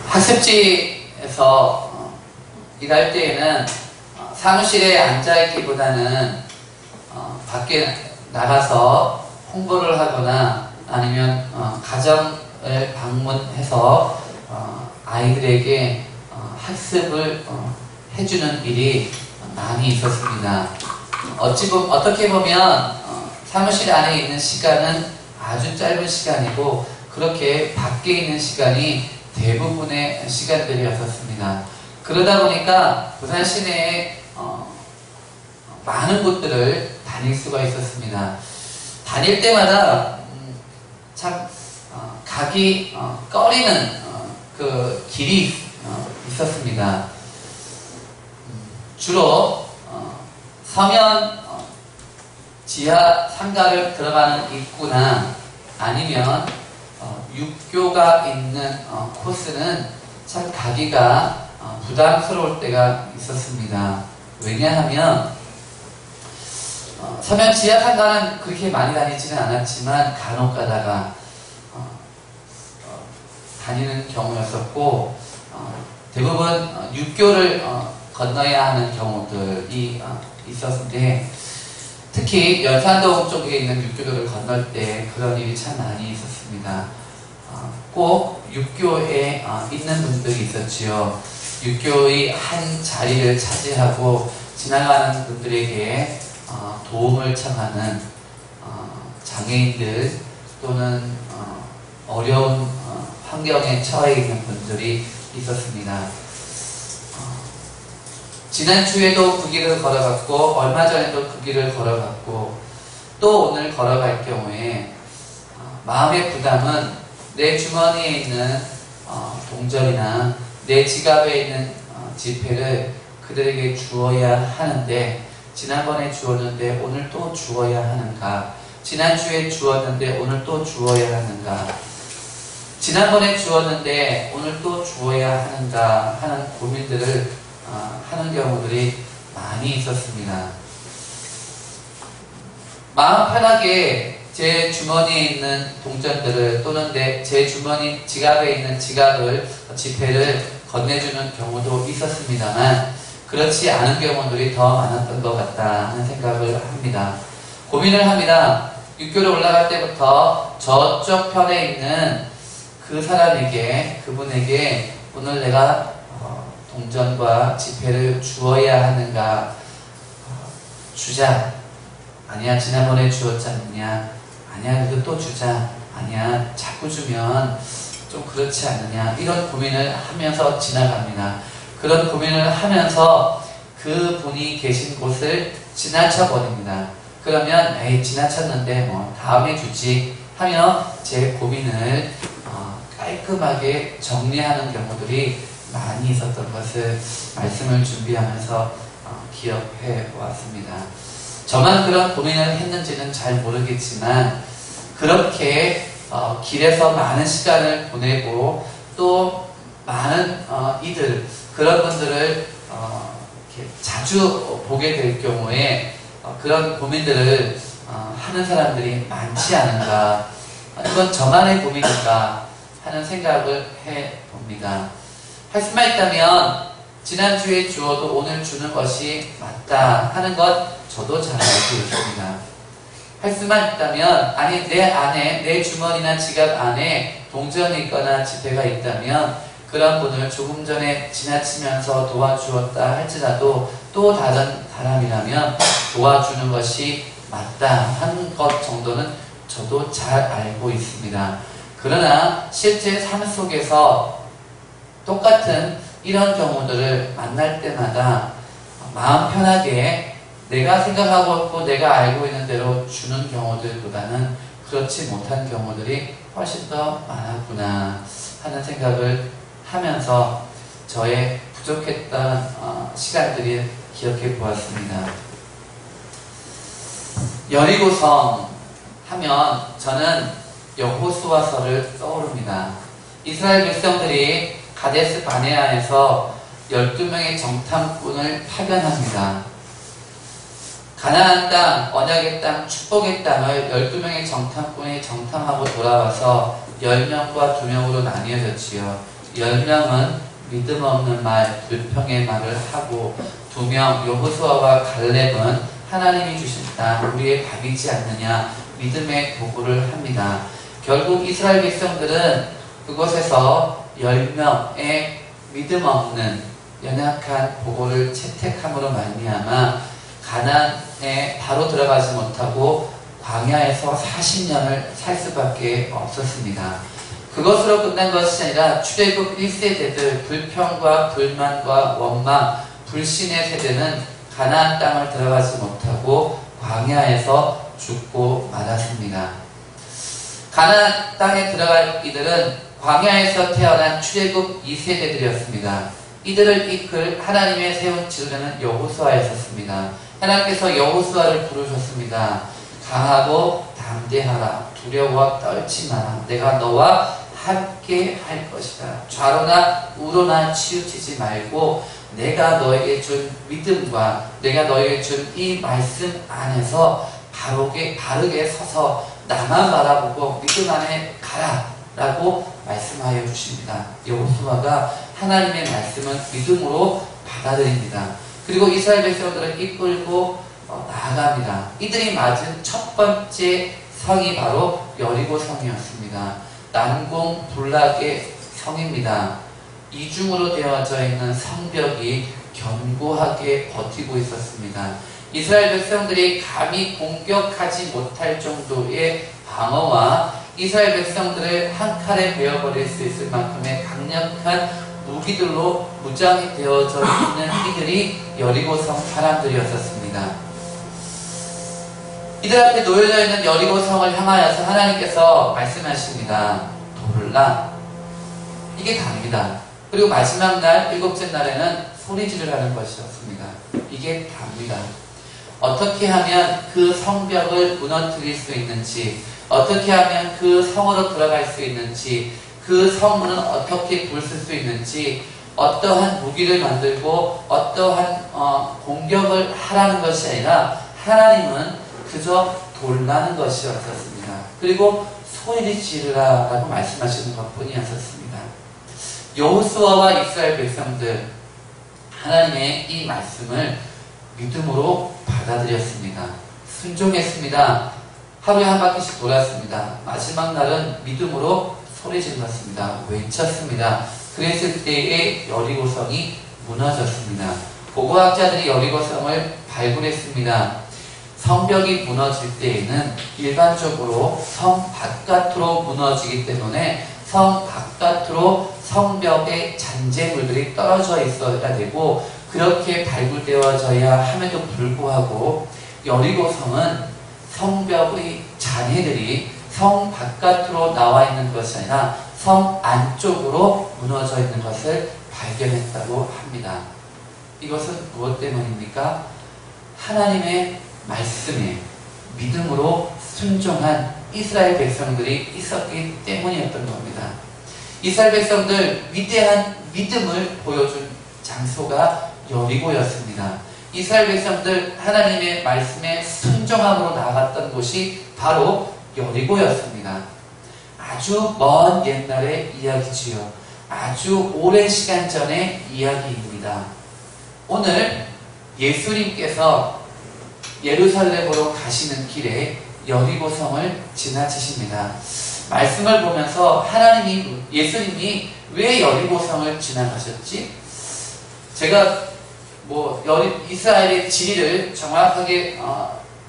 학습지에서 일할 때에는 사무실에 앉아있기보다는 밖에 나가서 홍보를 하거나 아니면 가정을 방문해서 아이들에게 학습을 해주는 일이 많이 있었습니다. 어떻게 보면 사무실 안에 있는 시간은 아주 짧은 시간이고 그렇게 밖에 있는 시간이 대부분의 시간들이었습니다. 그러다 보니까 부산 시내에 많은 곳들을 다닐 수가 있었습니다. 다닐 때마다 참 가기 꺼리는 그 길이 있었습니다. 주로 서면 지하 상가를 들어가는 입구나 아니면 육교가 있는 코스는 참 가기가 부담스러울 때가 있었습니다. 왜냐하면 서면 지하 상가는 그렇게 많이 다니지는 않았지만 간혹 가다가 다니는 경우였었고 대부분 육교를 건너야 하는 경우들이 있었는데 특히 연산동 쪽에 있는 육교를 건널 때 그런 일이 참 많이 있었습니다. 꼭 육교에 있는 분들이 있었지요. 육교의 한 자리를 차지하고 지나가는 분들에게 도움을 청하는 장애인들 또는 어려운 환경에 처해 있는 분들이 있었습니다. 지난주에도 그 길을 걸어갔고 얼마 전에도 그 길을 걸어갔고 또 오늘 걸어갈 경우에 마음의 부담은 내 주머니에 있는 동전이나 내 지갑에 있는 지폐를 그들에게 주어야 하는데 지난번에 주었는데 오늘 또 주어야 하는가, 지난주에 주었는데 오늘 또 주어야 하는가, 지난번에 주었는데 오늘 또 주어야 하는가 하는 고민들을 하는 경우들이 많이 있었습니다. 마음 편하게 제 주머니에 있는 동전들을 또는 제 주머니 지갑에 있는 지폐를 건네주는 경우도 있었습니다만 그렇지 않은 경우들이 더 많았던 것 같다 하는 생각을 합니다. 고민을 합니다. 육교를 올라갈 때부터 저쪽 편에 있는 그 사람에게, 그분에게 오늘 내가 동전과 지폐를 주어야 하는가, 주자, 아니야 지난번에 주었지 않느냐, 아니야 이거 또 주자, 아니야 자꾸 주면 좀 그렇지 않느냐, 이런 고민을 하면서 지나갑니다. 그런 고민을 하면서 그 분이 계신 곳을 지나쳐 버립니다. 그러면 에이 지나쳤는데 뭐 다음에 주지 하며 제 고민을 깔끔하게 정리하는 경우들이 많이 있었던 것을 말씀을 준비하면서 기억해 보았습니다. 저만 그런 고민을 했는지는 잘 모르겠지만 그렇게 길에서 많은 시간을 보내고 또 많은 이들 그런 분들을 이렇게 자주 보게 될 경우에 그런 고민들을 하는 사람들이 많지 않은가, 이건 저만의 고민인가 하는 생각을 해봅니다. 할 수만 있다면 지난주에 주어도 오늘 주는 것이 맞다 하는 것 저도 잘 알고 있습니다. 할 수만 있다면, 아니 내 안에, 내 주머니나 지갑 안에 동전이 있거나 지폐가 있다면 그런 분을 조금 전에 지나치면서 도와주었다 할지라도 또 다른 사람이라면 도와주는 것이 맞다 하는 것 정도는 저도 잘 알고 있습니다. 그러나 실제 삶 속에서 똑같은 이런 경우들을 만날 때마다 마음 편하게 내가 생각하고 있고 내가 알고 있는 대로 주는 경우들보다는 그렇지 못한 경우들이 훨씬 더 많았구나 하는 생각을 하면서 저의 부족했던 시간들을 기억해 보았습니다. 여리고성 하면 저는 여호수아서를 떠오릅니다. 이스라엘 백성들이 가데스 바네아에서 12명의 정탐꾼을 파견합니다. 가나안 땅, 언약의 땅, 축복의 땅을 12명의 정탐꾼이 정탐하고 돌아와서 10명과 2명으로 나뉘어졌지요. 10명은 믿음 없는 말, 불평의 말을 하고 2명, 여호수아와 갈렙은 하나님이 주신 땅, 우리의 밥이지 않느냐 믿음의 보고를 합니다. 결국 이스라엘 백성들은 그곳에서 10명의 믿음 없는 연약한 보고를 채택함으로 말미암아 가나안에 바로 들어가지 못하고 광야에서 40년을 살 수밖에 없었습니다. 그것으로 끝난 것이 아니라 출애굽 1세대들 불평과 불만과 원망, 불신의 세대는 가나안 땅을 들어가지 못하고 광야에서 죽고 말았습니다. 가나안 땅에 들어갈 이들은 광야에서 태어난 출애굽 2세대들이었습니다. 이들을 이끌 하나님의 세운 지도자는 여호수아였었습니다. 하나님께서 여호수아를 부르셨습니다. 강하고 담대하라. 두려워 떨지 마라. 내가 너와 함께 할 것이다. 좌로나 우로나 치우치지 말고 내가 너에게 준 믿음과 내가 너에게 준 이 말씀 안에서 바르게 서서 나만 바라보고 믿음 안에 가라 라고 말씀하여 주십니다. 여호수아가 하나님의 말씀을 믿음으로 받아들입니다. 그리고 이스라엘 백성들을 이끌고 나아갑니다. 이들이 맞은 첫 번째 성이 바로 여리고 성이었습니다. 난공불락의 성입니다. 이중으로 되어져 있는 성벽이 견고하게 버티고 있었습니다. 이스라엘 백성들이 감히 공격하지 못할 정도의 방어와 이스라엘 백성들을 한 칼에 베어버릴 수 있을 만큼의 강력한 무기들로 무장이 되어져 있는 이들이 여리고성 사람들이었습니다. 이들 앞에 놓여져 있는 여리고성을 향하여서 하나님께서 말씀하십니다. 돌라. 이게 답니다. 그리고 마지막 날, 7째 날에는 소리 지르라는 것이었습니다. 이게 답니다. 어떻게 하면 그 성벽을 무너뜨릴 수 있는지, 어떻게 하면 그 성으로 들어갈 수 있는지, 그 성문은 어떻게 불쓸 수 있는지, 어떠한 무기를 만들고 어떠한 공격을 하라는 것이 아니라 하나님은 그저 돌라는 것이었습니다. 그리고 소리를 지르라 라고 말씀하시는 것 뿐이었습니다. 여호수아와 이스라엘 백성들 하나님의 이 말씀을 믿음으로 받아들였습니다. 순종했습니다. 하루에 한 바퀴씩 돌았습니다. 마지막 날은 믿음으로 소리 질렀습니다. 외쳤습니다. 그랬을 때에 여리고성이 무너졌습니다. 고고학자들이 여리고성을 발굴했습니다. 성벽이 무너질 때에는 일반적으로 성 바깥으로 무너지기 때문에 성 바깥으로 성벽의 잔재물들이 떨어져 있어야 되고 그렇게 발굴되어져야 함에도 불구하고 여리고성은 성벽의 잔해들이 성 바깥으로 나와 있는 것이 아니라 성 안쪽으로 무너져 있는 것을 발견했다고 합니다. 이것은 무엇 때문입니까? 하나님의 말씀에 믿음으로 순종한 이스라엘 백성들이 있었기 때문이었던 겁니다. 이스라엘 백성들 위대한 믿음을 보여준 장소가 여리고였습니다. 이스라엘 백성들 하나님의 말씀에 순종함으로 나아갔던 곳이 바로 여리고였습니다. 아주 먼 옛날의 이야기지요. 아주 오랜 시간 전의 이야기입니다. 오늘 예수님께서 예루살렘으로 가시는 길에 여리고성을 지나치십니다. 말씀을 보면서 예수님이 왜 여리고성을 지나가셨지? 제가 이스라엘의 지리를 정확하게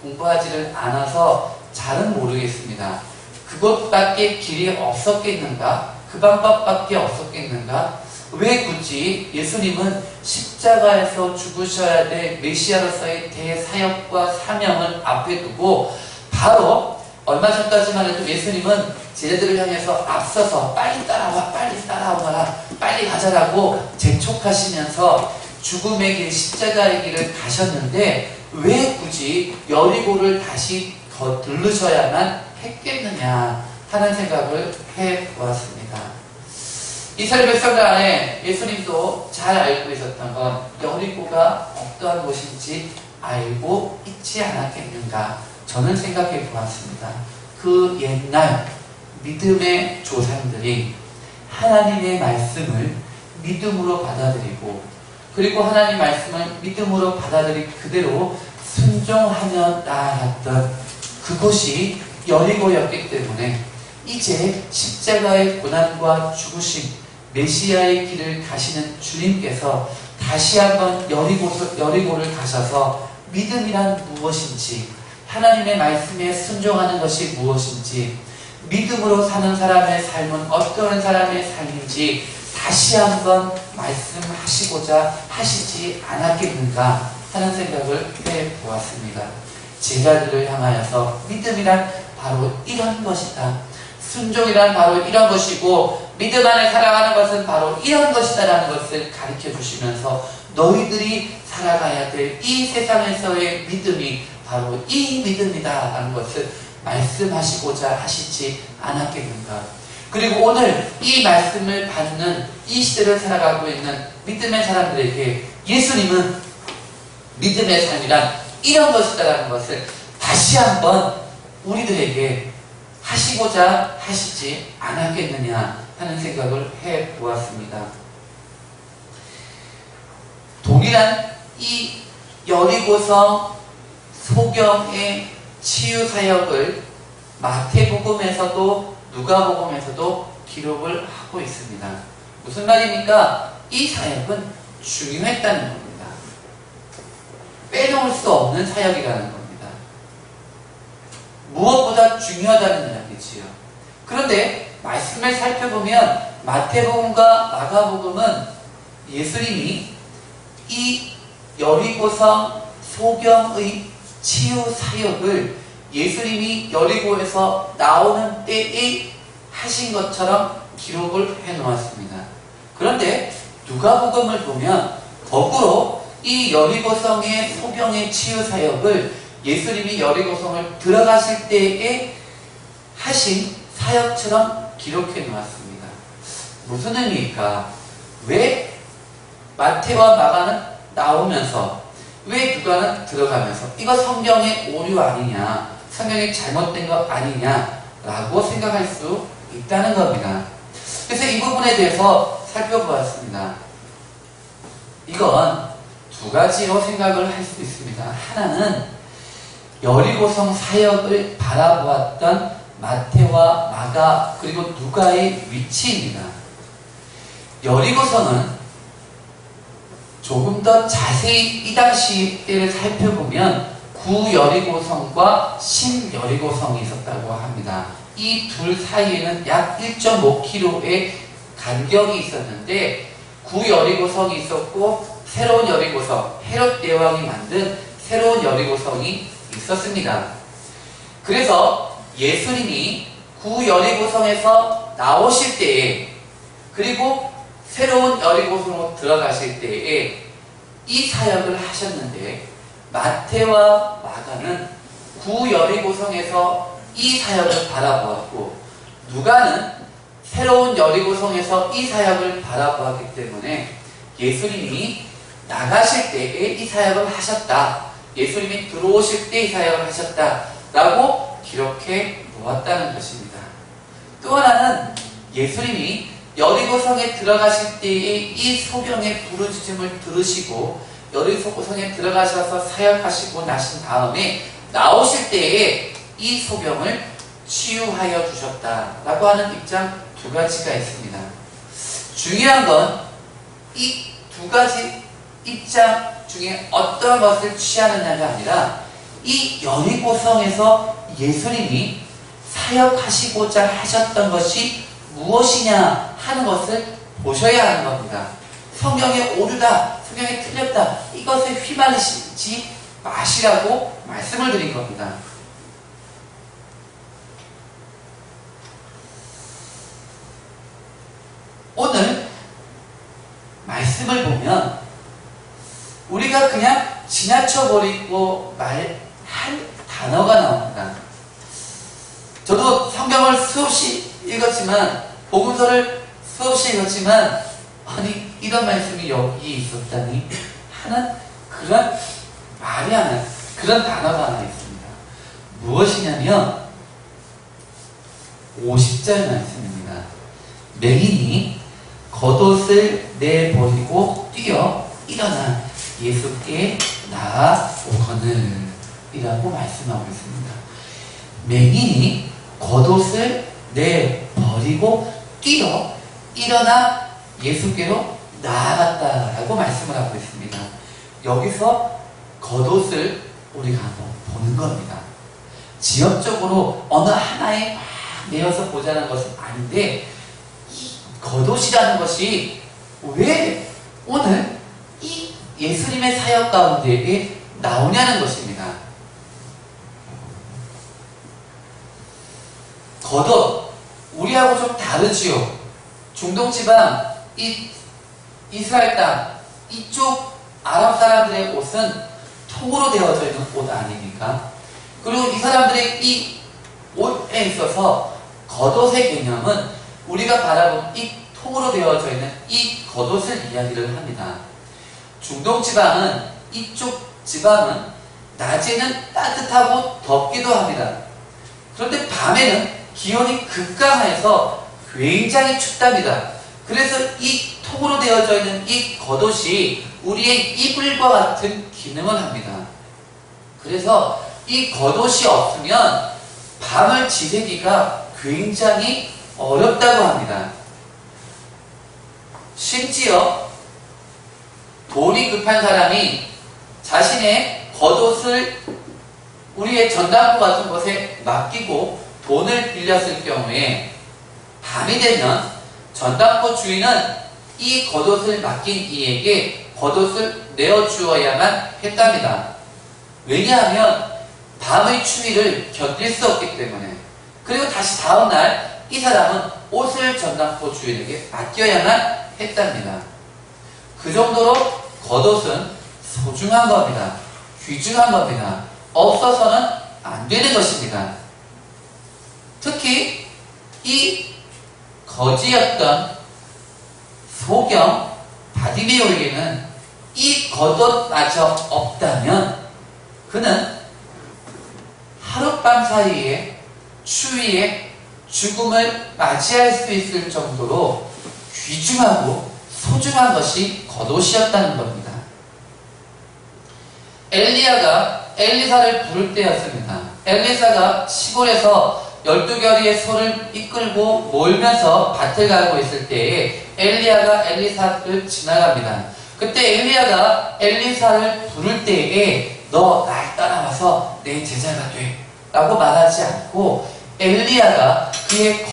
공부하지를 않아서 잘은 모르겠습니다. 그것밖에 길이 없었겠는가? 그 방법밖에 없었겠는가? 왜 굳이 예수님은 십자가에서 죽으셔야 될 메시아로서의 대사역과 사명을 앞에 두고 바로 얼마 전까지만 해도 예수님은 제자들을 향해서 앞서서 빨리 따라오너라, 빨리 가자라고 재촉하시면서 죽음의 길, 십자가의 길을 가셨는데 왜 굳이 여리고를 다시 더 들르셔야만 했겠느냐 하는 생각을 해보았습니다. 이스라엘 백성들 안에 예수님도 잘 알고 있었던 건 여리고가 어떠한 곳인지 알고 있지 않았겠는가 저는 생각해 보았습니다. 그 옛날 믿음의 조상들이 하나님의 말씀을 믿음으로 받아들이고, 그리고 하나님 말씀을 믿음으로 받아들이 그대로 순종하며 나아갔던 그곳이 여리고였기 때문에 이제 십자가의 고난과 죽으심, 메시아의 길을 가시는 주님께서 다시 한번 여리고를 가셔서 믿음이란 무엇인지, 하나님의 말씀에 순종하는 것이 무엇인지, 믿음으로 사는 사람의 삶은 어떤 사람의 삶인지 다시 한번 말씀하시고자 하시지 않았겠는가 하는 생각을 해보았습니다. 제자들을 향하여서 믿음이란 바로 이런 것이다, 순종이란 바로 이런 것이고, 믿음 안에 살아가는 것은 바로 이런 것이다 라는 것을 가르쳐 주시면서 너희들이 살아가야 될 이 세상에서의 믿음이 바로 이 믿음이다 라는 것을 말씀하시고자 하시지 않았겠는가. 그리고 오늘 이 말씀을 받는 이 시대를 살아가고 있는 믿음의 사람들에게 예수님은 믿음의 삶이란 이런 것이다 라는 것을 다시 한번 우리들에게 하시고자 하시지 않았겠느냐 하는 생각을 해보았습니다. 동일한 이 여리고성 소경의 치유 사역을 마태복음에서도 누가복음에서도 기록을 하고 있습니다. 무슨 말입니까? 이 사역은 중요했다는 겁니다. 빼놓을 수 없는 사역이라는 겁니다. 무엇보다 중요하다는 이야기지요. 그런데 말씀을 살펴보면 마태복음과 마가복음은 예수님이 이 여리고성 소경의 치유 사역을 예수님이 여리고에서 나오는 때에 하신 것처럼 기록을 해 놓았습니다. 그런데 누가복음을 보면 거꾸로 이 여리고성의 소경의 치유 사역을 예수님이 여리고성을 들어가실 때에 하신 사역처럼 기록해 놓았습니다. 무슨 의미일까? 왜 마태와 마가는 나오면서 왜 누가는 들어가면서 이거 성경의 오류 아니냐, 성경이 잘못된 거 아니냐라고 생각할 수 있다는 겁니다. 그래서 이 부분에 대해서 살펴보았습니다. 이건 두 가지로 생각을 할 수 있습니다. 하나는 여리고성 사역을 바라보았던 마태와 마가 그리고 누가의 위치입니다. 여리고성은 조금 더 자세히 이 당시 때를 살펴보면 구여리고성과 신여리고성이 있었다고 합니다. 이 둘 사이에는 약 1.5km의 간격이 있었는데 구여리고성이 있었고 새로운 여리고성, 헤롯 대왕이 만든 새로운 여리고성이 있었습니다. 그래서 예수님이 구여리고성에서 나오실 때에 그리고 새로운 여리고성으로 들어가실 때에 이 사역을 하셨는데 마태와 마가는 구여리고성에서 이 사역을 바라보았고 누가는 새로운 여리고성에서 이 사역을 바라보았기 때문에 예수님이 나가실 때에 이 사역을 하셨다, 예수님이 들어오실 때 이 사역을 하셨다 라고 기록해 놓았다는 것입니다. 또 하나는 예수님이 여리고성에 들어가실 때에 이 소경의 부르짖음을 들으시고 여리고성에 들어가셔서 사역하시고 나신 다음에 나오실 때에 이 소경을 치유하여 주셨다라고 하는 입장 두 가지가 있습니다. 중요한 건 이 두 가지 입장 중에 어떤 것을 취하느냐가 아니라 이 여리고성에서 예수님이 사역하시고자 하셨던 것이 무엇이냐 하는 것을 보셔야 하는 겁니다. 성경에 오류다, 성경에 틀렸다, 이것에 휘말리지 마시라고 말씀을 드린 겁니다. 오늘 말씀을 보면 우리가 그냥 지나쳐버리고 말할 단어가 나옵니다. 저도 성경을 수없이 읽었지만, 복음서를 수없이 읽었지만, 아니 이런 말씀이 여기 있었다니 하는 그런 말이 하나, 그런 단어가 하나 있습니다. 무엇이냐면 50절 말씀입니다. 맹인이 겉옷을 내버리고 뛰어 일어나 예수께 나아오거늘 이라고 말씀하고 있습니다. 맹인이 겉옷을 내버리고 뛰어 일어나 예수께로 나아갔다라고 말씀을 하고 있습니다. 여기서 겉옷을 우리가 한번 보는 겁니다. 지역적으로 어느 하나에 막 내어서 보자는 것은 아닌데 이 겉옷이라는 것이 왜 오늘 이 예수님의 사역 가운데에 나오냐는 것입니다. 겉옷, 우리하고 좀 다르지요. 중동지방, 이스라엘 땅, 이쪽 아랍 사람들의 옷은 통으로 되어져 있는 옷 아닙니까? 그리고 이 사람들의 이 옷에 있어서 겉옷의 개념은 우리가 바라본 이 통으로 되어져 있는 이 겉옷을 이야기를 합니다. 중동지방은, 이쪽 지방은 낮에는 따뜻하고 덥기도 합니다. 그런데 밤에는 기온이 급강해서 굉장히 춥답니다. 그래서 이 통으로 되어져 있는 이 겉옷이 우리의 이불과 같은 기능을 합니다. 그래서 이 겉옷이 없으면 밤을 지새기가 굉장히 어렵다고 합니다. 심지어 돈이 급한 사람이 자신의 겉옷을 우리의 전당포 같은 곳에 맡기고 돈을 빌렸을 경우에 밤이 되면 전당포 주인은 이 겉옷을 맡긴 이에게 겉옷을 내어주어야만 했답니다. 왜냐하면 밤의 추위를 견딜 수 없기 때문에. 그리고 다시 다음날 이 사람은 옷을 전당포 주인에게 맡겨야만 했답니다. 그 정도로 겉옷은 소중한 겁니다. 귀중한 겁니다. 없어서는 안 되는 것입니다. 특히 이 거지였던 소경 바디메오에게는 이 겉옷마저 없다면 그는 하룻밤 사이에 추위에 죽음을 맞이할 수 있을 정도로 귀중하고 소중한 것이 겉옷이었다는 겁니다. 엘리야가 엘리사를 부를 때였습니다. 엘리사가 시골에서 12결의의 소를 이끌고 몰면서 밭을 가고 있을 때에 엘리야가 엘리사를 지나갑니다. 그때 엘리야가 엘리사를 부를 때에 너 날 따라와서 내 제자가 돼 라고 말하지 않고 엘리야가 그의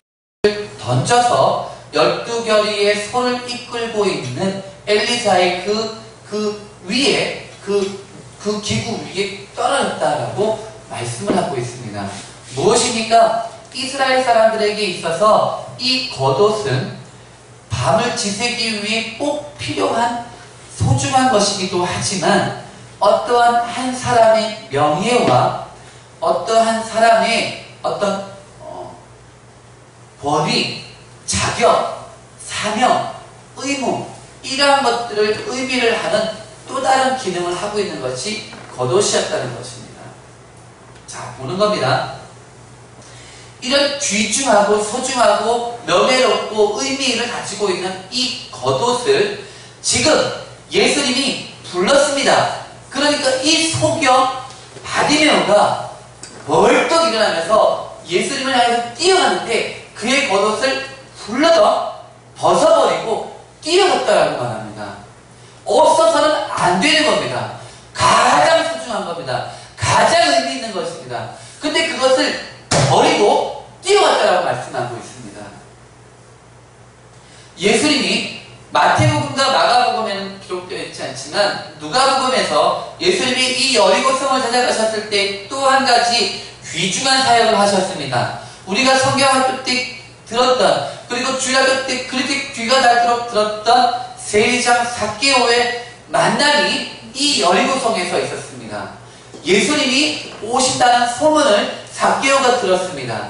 겉을 던져서 12결의의 소를 이끌고 있는 엘리사의 그 위에 그 기구 위에 떨어졌다라고 말씀을 하고 있습니다. 무엇입니까? 이스라엘 사람들에게 있어서 이 겉옷은 밤을 지새기 위해 꼭 필요한 소중한 것이기도 하지만 어떠한 한 사람의 명예와 어떠한 사람의 어떤 권위, 자격, 사명, 의무 이러한 것들을 의미를 하는 또 다른 기능을 하고 있는 것이 겉옷이었다는 것입니다. 자, 보는 겁니다. 이런 귀중하고 소중하고 명예롭고 의미를 가지고 있는 이 겉옷을 지금 예수님이 불렀습니다. 그러니까 이 소경 바디메오가 벌떡 일어나면서 예수님을 향해서 뛰어가는데 그의 겉옷을 불러서 벗어버리고 뛰어갔다라고 말합니다. 없어서는 안 되는 겁니다. 가장 소중한 겁니다. 가장 의미 있는 것입니다. 근데 그것을 버리고 뛰어갔다라고 말씀하고 있습니다. 예수님이 마태복음과 마가복음에는 기록되어 있지 않지만 누가복음에서 예수님이 이 여리고성을 찾아가셨을 때 또 한 가지 귀중한 사역을 하셨습니다. 우리가 성경학교 때 들었던 그리고 주일학교 때 그렇게 귀가 닳도록 들었던 세리장 삭개오의 만남이 이 여리고성에서 있었습니다. 예수님이 오신다는 소문을 삭개오가 들었습니다.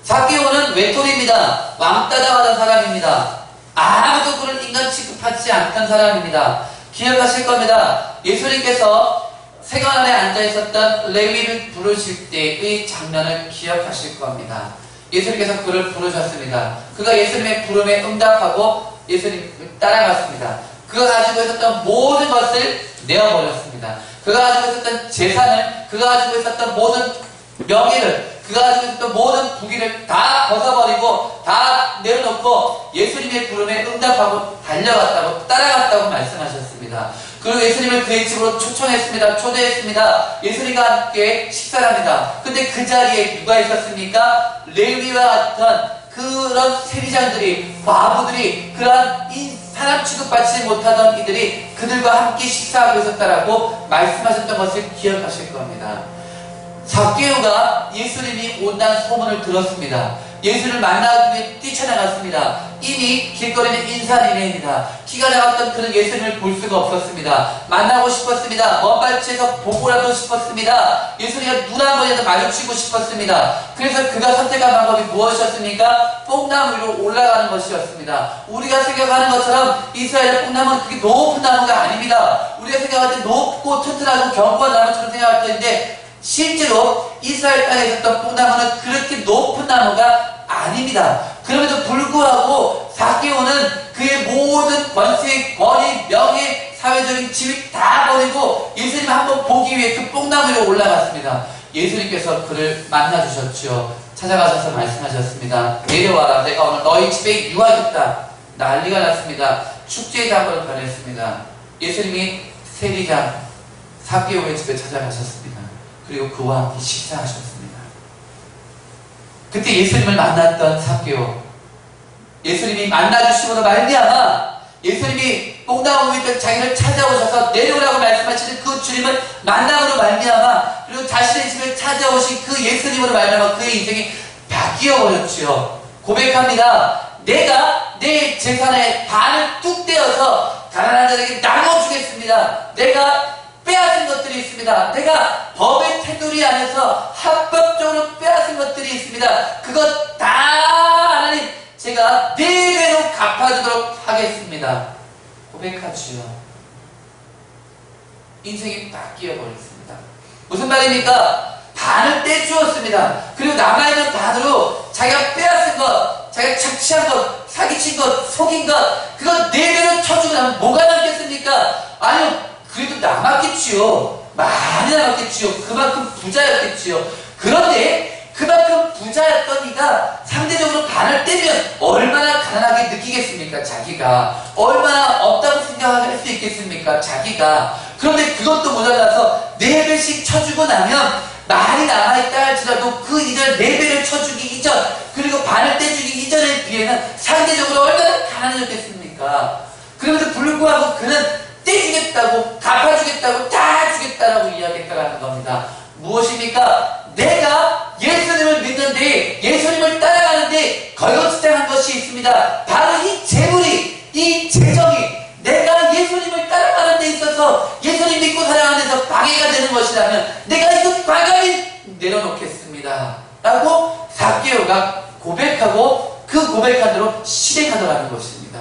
삭개오는 외톨이입니다. 왕따당하던 사람입니다. 아무도 그런 인간 취급하지 않던 사람입니다. 기억하실 겁니다. 예수님께서 세관 안에 앉아있었던 레위를 부르실 때의 장면을 기억하실 겁니다. 예수님께서 그를 부르셨습니다. 그가 예수님의 부름에 응답하고 예수님을 따라갔습니다. 그가 가지고 있었던 모든 것을 내어버렸습니다. 그가 가지고 있었던 재산을, 그가 가지고 있었던 모든 명예를, 그가 가지고 있었던 모든 부귀를 다 벗어버리고 다 내려놓고 예수님의 부름에 응답하고 달려갔다고, 따라갔다고 말씀하셨습니다. 그리고 예수님을 그의 집으로 초청했습니다. 초대했습니다. 예수님과 함께 식사를 합니다. 근데 그 자리에 누가 있었습니까? 레위와 같은 그런 세리장들이, 과부들이, 그런 사람 취급받지 못하던 이들이 그들과 함께 식사하고 있었다라고 말씀하셨던 것을 기억하실 겁니다. 삭개오가 예수님이 온다는 소문을 들었습니다. 예수를 만나기 위해 뛰쳐나갔습니다. 이미 길거리는 인산인해입니다. 키가 작았던 그는 예수님을 볼 수가 없었습니다. 만나고 싶었습니다. 먼 발치에서 보고라도 싶었습니다. 예수님과 눈 한 번이라도 마주치고 싶었습니다. 그래서 그가 선택한 방법이 무엇이었습니까? 뽕나무 위로 올라가는 것이었습니다. 우리가 생각하는 것처럼 이스라엘의 뽕나무는 그게 높은 나무가 아닙니다. 우리가 생각할 때 높고 튼튼하고 견고한 나무처럼 생각할 텐데 실제로 이스라엘 땅에 있었던 뽕나무는 그렇게 높은 나무가 아닙니다. 그럼에도 불구하고 삭개오는 그의 모든 권세, 권위, 명예, 사회적인 지위 다 버리고 예수님 한번 보기 위해 그 뽕나무 위로 올라갔습니다. 예수님께서 그를 만나주셨죠. 찾아가셔서 말씀하셨습니다. 내려와라. 내가 오늘 너희 집에 유하겠다. 난리가 났습니다. 축제의 장으로 변했습니다. 예수님이 세리장 삭개오의 집에 찾아가셨습니다. 그리고 그와 함께 식사하셨습니다. 그때 예수님을 만났던 삭개오, 예수님이 만나주심으로 말미암아 예수님이 뽕나무 위에 자기를 찾아오셔서 내려오라고 말씀하시는 그 주님을 만남으로 말미암아, 그리고 자신의 집을 찾아오신 그 예수님으로 말미암아 그의 인생이 바뀌어버렸지요. 고백합니다. 내가 내 재산의 반을 뚝 떼어서 가난한 자에게 나눠주겠습니다. 내가 빼앗은 것들이 있습니다. 내가 법의 테두리 안에서 합법적으로 빼앗은 것들이 있습니다. 그것 다 하나님 제가 4배로 갚아주도록 하겠습니다. 고백하지요. 인생이 바뀌어버렸습니다. 무슨 말입니까? 반을 떼주었습니다. 그리고 남아있는 반으로 자기가 빼앗은 것, 자기가 착취한 것, 사기친 것, 속인 것, 그것 4배로 쳐주고 나면 뭐가 남겠습니까? 아니요, 그래도 남았겠지요. 많이 남았겠지요. 그만큼 부자였겠지요. 그런데 그만큼 부자였던 이가 상대적으로 반을 떼면 얼마나 가난하게 느끼겠습니까? 자기가. 얼마나 없다고 생각할 수 있겠습니까? 자기가. 그런데 그것도 모자라서 4배씩 쳐주고 나면 많이 남아있다 할지라도 그 이전 4배를 쳐주기 이전, 그리고 반을 떼주기 이전에 비해는 상대적으로 얼마나 가난해졌겠습니까? 그럼에도 불구하고 그는 떼주겠다고, 갚아주겠다고, 다 주겠다라고 이야기했다라는 겁니다. 무엇입니까? 내가 예수님을 믿는데, 예수님을 따라가는데 걸거치장한 것이 있습니다. 바로 이 재물이, 이 재정이 내가 예수님을 따라가는 데 있어서, 예수님 믿고 살아가는 데서 방해가 되는 것이라면 내가 이것 과감히 내려놓겠습니다 라고 삭개오가 고백하고 그 고백한 대로 실행하더라는 것입니다.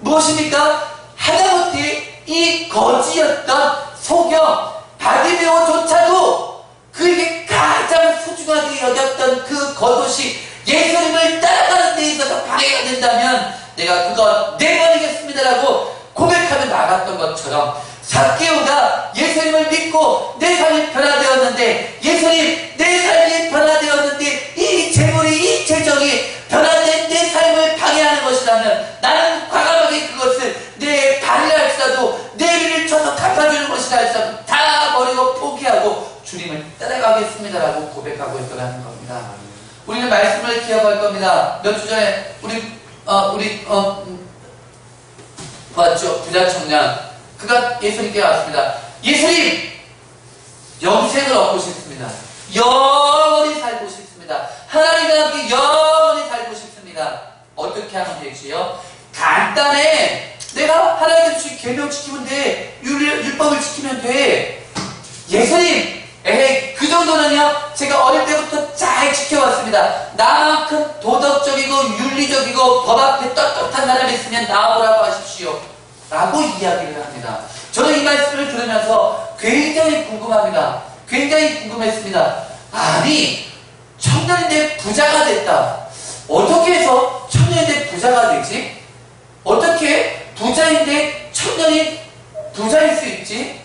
무엇입니까? 하다못해 이 거지였던 소경 바디메오조차도 그에게 가장 소중하게 여겼던 그 겉옷이 예수님을 따라가는 데 있어서 방해가 된다면 내가 그것 내버리겠습니다라고 고백하며 나갔던 것처럼 삭개오가 예수님을 믿고 내 삶이 변화되었는데, 예수님 내 삶이 변화되었는데 이 재물이, 이 재정이 변화된 내 삶을 방해하는 것이라면 나는 과감하게 그것을 내 발이라 할지라도 내 비를 쳐서 갚아주는 것이라 할지라도 다 버리고 포기하고 주님을 따라가겠습니다라고 고백하고 있더라는 겁니다. 우리는 말씀을 기억할 겁니다. 몇 주 전에 봤죠? 부자 청년, 그가 예수님께 왔습니다. 예수님, 영생을 얻고 싶습니다. 영원히 살고 싶습니다. 하나님과 함께 영원히 살고 싶습니다. 어떻게 하면 되지요? 간단해. 내가 하나님께 주신 계명 지키면 돼. 율법을 지키면 돼. 예수님, 에이, 그 정도는요, 제가 어릴 때부터 잘 지켜왔습니다. 나만큼 도덕적이고 윤리적이고 법 앞에 떳떳한 사람이 있으면 나오라고 하십시오 라고 이야기를 합니다. 저는 이 말씀을 들으면서 굉장히 궁금합니다. 굉장히 궁금했습니다. 아니, 청년인데 부자가 됐다. 어떻게 해서 청년인데 부자가 되지? 어떻게 부자인데 청년이 부자일 수 있지?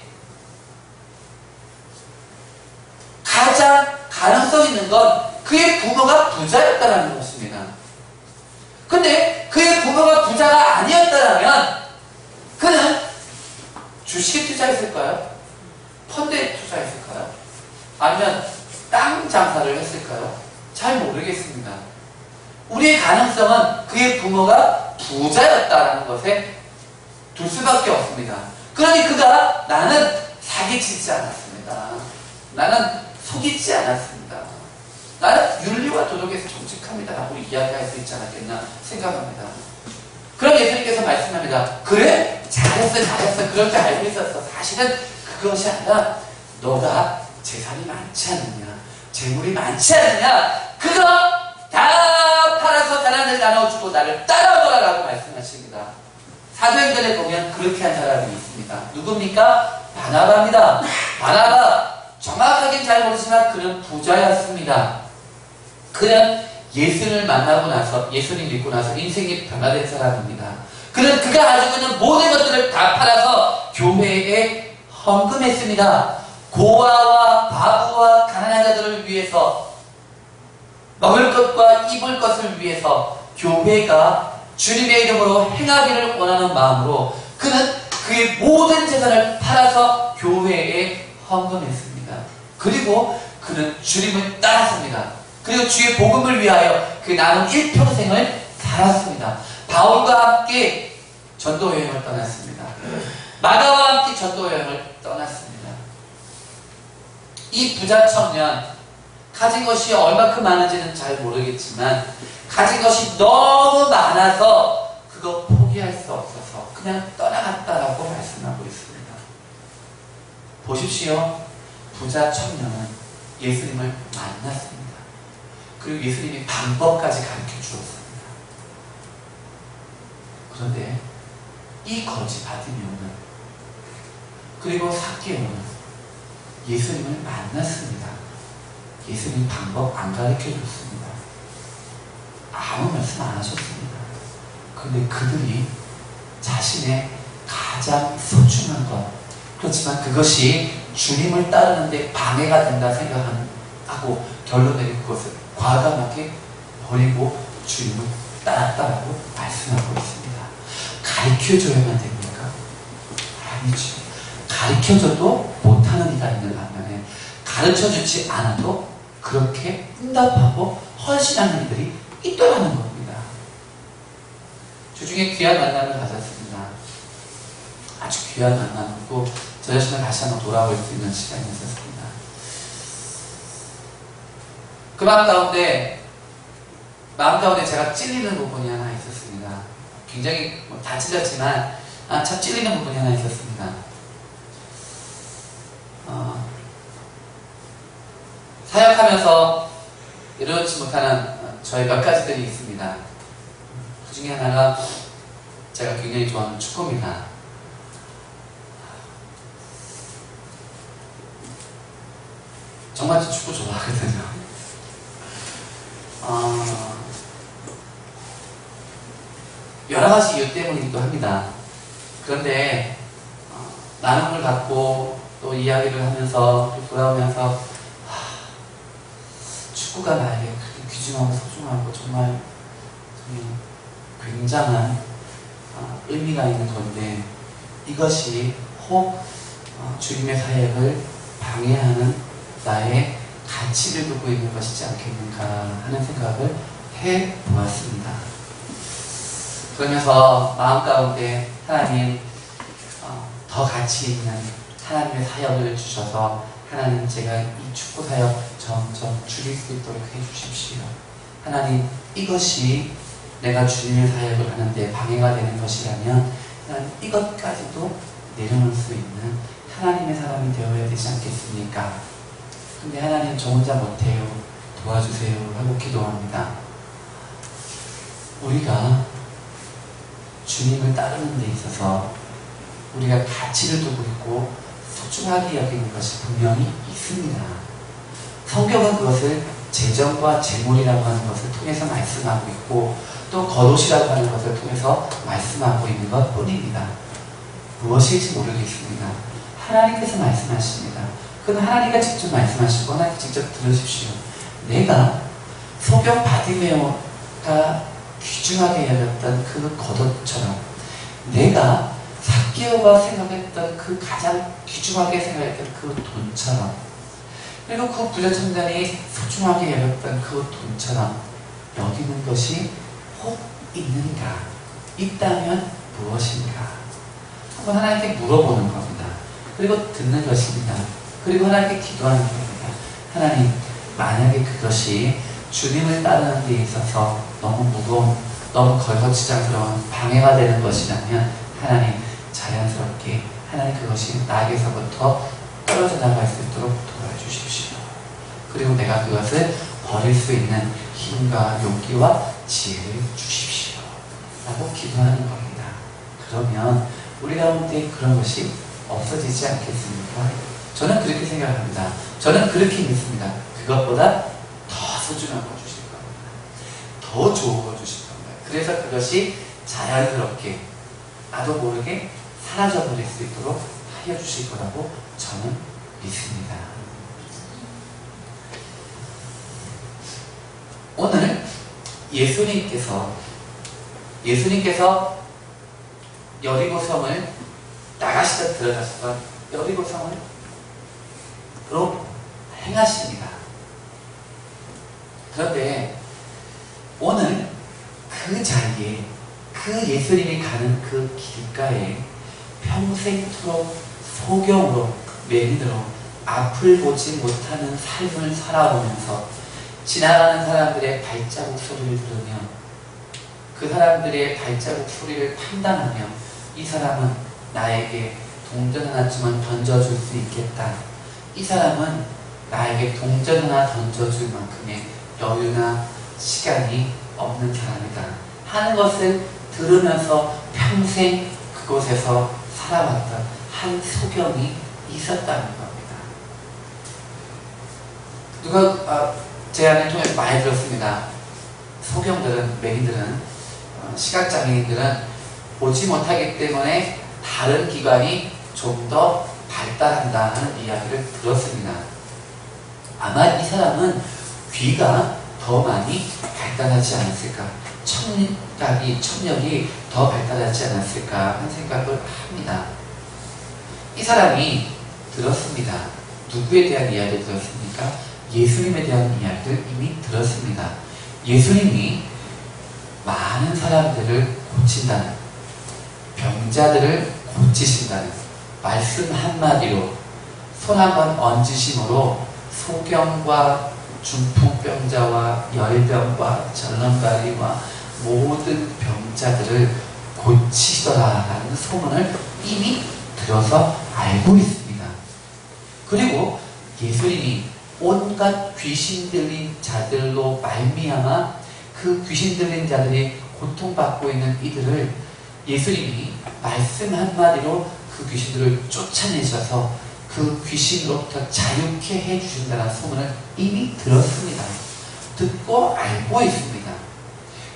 가장 가능성 있는 건 그의 부모가 부자였다는 것입니다. 근데 그의 부모가 부자가 아니었다면 그는 주식에 투자했을까요? 펀드에 투자했을까요? 아니면 땅 장사를 했을까요? 잘 모르겠습니다. 우리의 가능성은 그의 부모가 부자였다는 것에 둘 수밖에 없습니다. 그러니 그가 나는 사기치지 않았습니다. 나는 속이지 않았습니다. 나는 윤리와 도덕에서 정직합니다 라고 이야기할 수 있지 않았겠나 생각합니다. 그럼 예수님께서 말씀합니다. 그래? 잘했어. 그럴 줄 알고 있었어. 사실은 그것이 아니라 너가 재산이 많지 않느냐, 재물이 많지 않느냐, 그거 다 팔아서 가난을 나눠주고 나를 따라오거라 라고 말씀하십니다. 사도행전에 보면 그렇게 한 사람이 있습니다. 누굽니까? 바나바입니다. 바나바, 정확하게 잘 모르지만 그는 부자였습니다. 그는 예수를 만나고 나서, 예수를 믿고 나서 인생이 변화된 사람입니다. 그는 그가 가지고 있는 모든 것들을 다 팔아서 교회에 헌금했습니다. 고아와 바보와 가난한 자들을 위해서, 먹을 것과 입을 것을 위해서 교회가 주님의 이름으로 행하기를 원하는 마음으로 그는 그의 모든 재산을 팔아서 교회에 헌금했습니다. 그리고 그는 주님을 따랐습니다. 그리고 주의 복음을 위하여 그 남은 일평생을 살았습니다. 바울과 함께 전도 여행을 떠났습니다. 마가와 함께 전도 여행을 떠났습니다. 이 부자 청년, 가진 것이 얼마큼 많은지는 잘 모르겠지만 가진 것이 너무 많아서 그거 포기할 수 없어서 그냥 떠나갔다라고 말씀하고 있습니다. 보십시오. 부자 청년은 예수님을 만났습니다. 그리고 예수님이 방법까지 가르쳐 주었습니다. 그런데 이 거지 바디메오는, 그리고 삭개오는 예수님을 만났습니다. 예수님 방법 안 가르쳐 줬습니다. 아무 말씀 안 하셨습니다. 그런데 그들이 자신의 가장 소중한 것, 그렇지만 그것이 주님을 따르는데 방해가 된다 생각하고 결론 내린 그것을 과감하게 버리고 주님을 따랐다고 말씀하고 있습니다. 가르쳐줘야만 됩니까? 아니죠. 가르쳐줘도 못하는 이가 있는 반면에 가르쳐주지 않아도 그렇게 응답하고 헌신하는 이들이 있더라는 겁니다. 주중에 귀한 만남을 가졌습니다. 아주 귀한 만남이고 저 자신을 다시 한번 돌아볼 수 있는 시간이었습니다. 그 마음 가운데 제가 찔리는 부분이 하나 있었습니다. 굉장히 다 찔렸지만 참 찔리는 부분이 하나 있었습니다. 사역하면서 이루지 못하는 저의 몇 가지들이 있습니다. 그 중에 하나가 제가 굉장히 좋아하는 축구입니다. 정말 축구 좋아하거든요. 여러 가지 이유 때문이기도 합니다. 그런데 나눔을 갖고 또 이야기를 하면서 또 돌아오면서 축구가 나에게 그렇게 귀중하고 소중하고 정말 굉장한 의미가 있는 건데 이것이 혹 주님의 사역을 방해하는 나의 가치를 두고 있는 것이지 않겠는가 하는 생각을 해보았습니다. 그러면서 마음 가운데 하나님 더 가치 있는 하나님의 사역을 주셔서 하나님 제가 이 축구 사역 점점 줄일 수 있도록 해주십시오. 하나님 이것이 내가 주님의 사역을 하는데 방해가 되는 것이라면 하나님 이것까지도 내려놓을 수 있는 하나님의 사람이 되어야 되지 않겠습니까? 근데 하나님 저 혼자 못해요. 도와주세요 하고 기도합니다. 우리가 주님을 따르는 데 있어서 우리가 가치를 두고 있고 소중하게 여기는 것이 분명히 있습니다. 성경은 그것을 재정과 재물이라고 하는 것을 통해서 말씀하고 있고 또 겉옷이라고 하는 것을 통해서 말씀하고 있는 것 뿐입니다. 무엇일지 모르겠습니다. 하나님께서 말씀하십니다. 그건 하나님과 직접 말씀하시고 하나님 직접 들으십시오. 내가 소경 바디메오가 귀중하게 여겼던 그 겉옷처럼 내가 삭개오가 생각했던 그 가장 귀중하게 생각했던 그 돈처럼 그리고 그 부자청년이 소중하게 여겼던 그 돈처럼 여기는 것이 혹 있는가? 있다면 무엇인가? 한번 하나님께 물어보는 겁니다. 그리고 듣는 것입니다. 그리고 하나님께 기도하는 겁니다. 하나님, 만약에 그것이 주님을 따르는 데 있어서 너무 무거운, 너무 걸거지장스러운 방해가 되는 것이라면 하나님, 자연스럽게 하나님 그것이 나에게서부터 떨어져 나갈 수 있도록 도와주십시오. 그리고 내가 그것을 버릴 수 있는 힘과 용기와 지혜를 주십시오. 라고 기도하는 겁니다. 그러면 우리 가운데 그런 것이 없어지지 않겠습니까? 저는 그렇게 생각합니다. 저는 그렇게 믿습니다. 그것보다 더 소중한 거 주실 겁니다. 더 좋은 거 주실 겁니다. 그래서 그것이 자연스럽게 나도 모르게 사라져버릴 수 있도록 하여 주실 거라고 저는 믿습니다. 오늘 예수님께서 여리고성을 나가시다 들어가셔서 여리고성으로 행하십니다. 그런데 오늘 그 자리에 그 예수님이 가는 그 길가에 평생토록 소경으로 맹인으로 앞을 보지 못하는 삶을 살아오면서 지나가는 사람들의 발자국 소리를 들으며 그 사람들의 발자국 소리를 판단하며 이 사람은 나에게 동전 하나쯤은 던져줄 수 있겠다. 이 사람은 나에게 동전 하나 던져줄 만큼의 여유나 시간이 없는 사람이다 하는 것을 들으면서 평생 그곳에서 살아왔던 한 소경이 있었다는 겁니다. 누가 제안을 통해서 많이 들었습니다. 소경들은, 맹인들은, 시각장애인들은 보지 못하기 때문에 다른 기관이 좀 더 발달한다 하는 이야기를 들었습니다. 아마 이 사람은 귀가 더 많이 발달하지 않았을까, 청력이 더 발달하지 않았을까 하는 생각을 합니다. 이 사람이 들었습니다. 누구에 대한 이야기를 들었습니까? 예수님에 대한 이야기를 이미 들었습니다. 예수님이 많은 사람들을 고친다는, 병자들을 고치신다는 말씀 한마디로 손 한번 얹으심으로 소경과 중풍병자와 열병과 전염가리와 모든 병자들을 고치시더라라는 소문을 이미 들어서 알고 있습니다. 그리고 예수님이 온갖 귀신 들린 자들로 말미암아 그 귀신 들린 자들이 고통받고 있는 이들을 예수님이 말씀 한마디로 그 귀신들을 쫓아내셔서 그 귀신으로부터 자유케 해주신다는 소문을 이미 들었습니다. 듣고 알고 있습니다.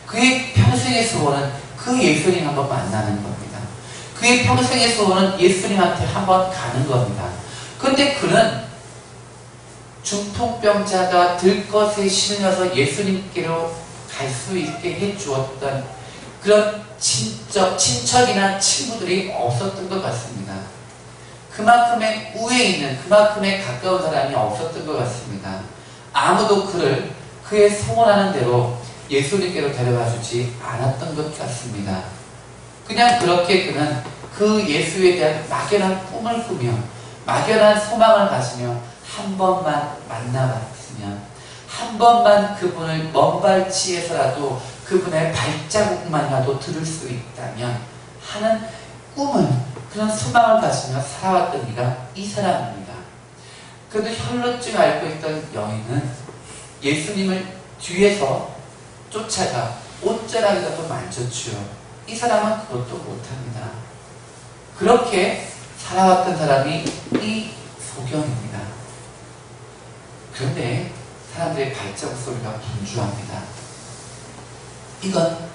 그의 평생의 소원은 그 예수님 한번 만나는 겁니다. 그의 평생의 소원은 예수님한테 한번 가는 겁니다. 그런데 그는 중풍병자가 들것에 실려서 예수님께로 갈 수 있게 해주었던 그런 친척이나 친구들이 없었던 것 같습니다. 그만큼의 우에 있는, 그만큼의 가까운 사람이 없었던 것 같습니다. 아무도 그를 그의 소원하는 대로 예수님께로 데려가 주지 않았던 것 같습니다. 그냥 그렇게 그는 그 예수에 대한 막연한 꿈을 꾸며 막연한 소망을 가지며 한 번만 만나봤으면, 한 번만 그분을 먼 발치에서라도 그분의 발자국만이라도 들을 수 있다면 하는 꿈을, 그런 소망을 가지며 살아왔던 이가 이 사람입니다. 그래도 혈루증 앓고 있던 여인은 예수님을 뒤에서 쫓아가 옷자락이라도 만졌지요. 이 사람은 그것도 못합니다. 그렇게 살아왔던 사람이 이 소경입니다. 그런데 사람들의 발자국 소리가 분주합니다. 이건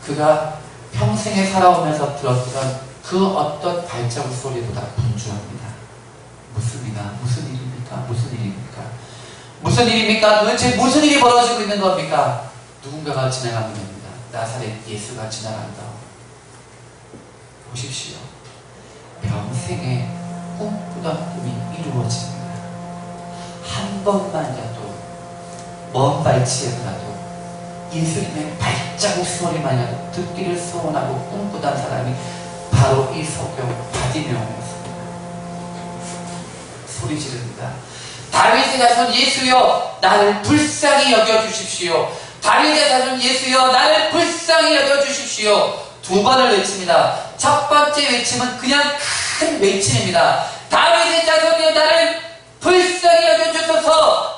그가 평생에 살아오면서 들었던 그 어떤 발자국 소리보다 분주합니다. 무슨 일입니까? 무슨 일입니까? 무슨 일입니까? 도대체 무슨 일이 벌어지고 있는 겁니까? 누군가가 지나가면 됩니다. 나사렛 예수가 지나간다. 보십시오. 평생에 꿈꾸던 꿈이 이루어집니다. 한 번만이라도 먼 발치에서라도 예수님의 발자국 소리만이라도 듣기를 소원하고 꿈꾸던 사람이 바로 이 소경 바디메오였습니다. 소리 지릅니다. 다윗의 자손 예수여 나를 불쌍히 여겨주십시오. 다윗의 자손 예수여 나를 불쌍히 여겨주십시오. 두 번을 외칩니다. 첫 번째 외침은 그냥 큰 외침입니다. 다윗의 자손여 나를 불쌍히 여겨주소서.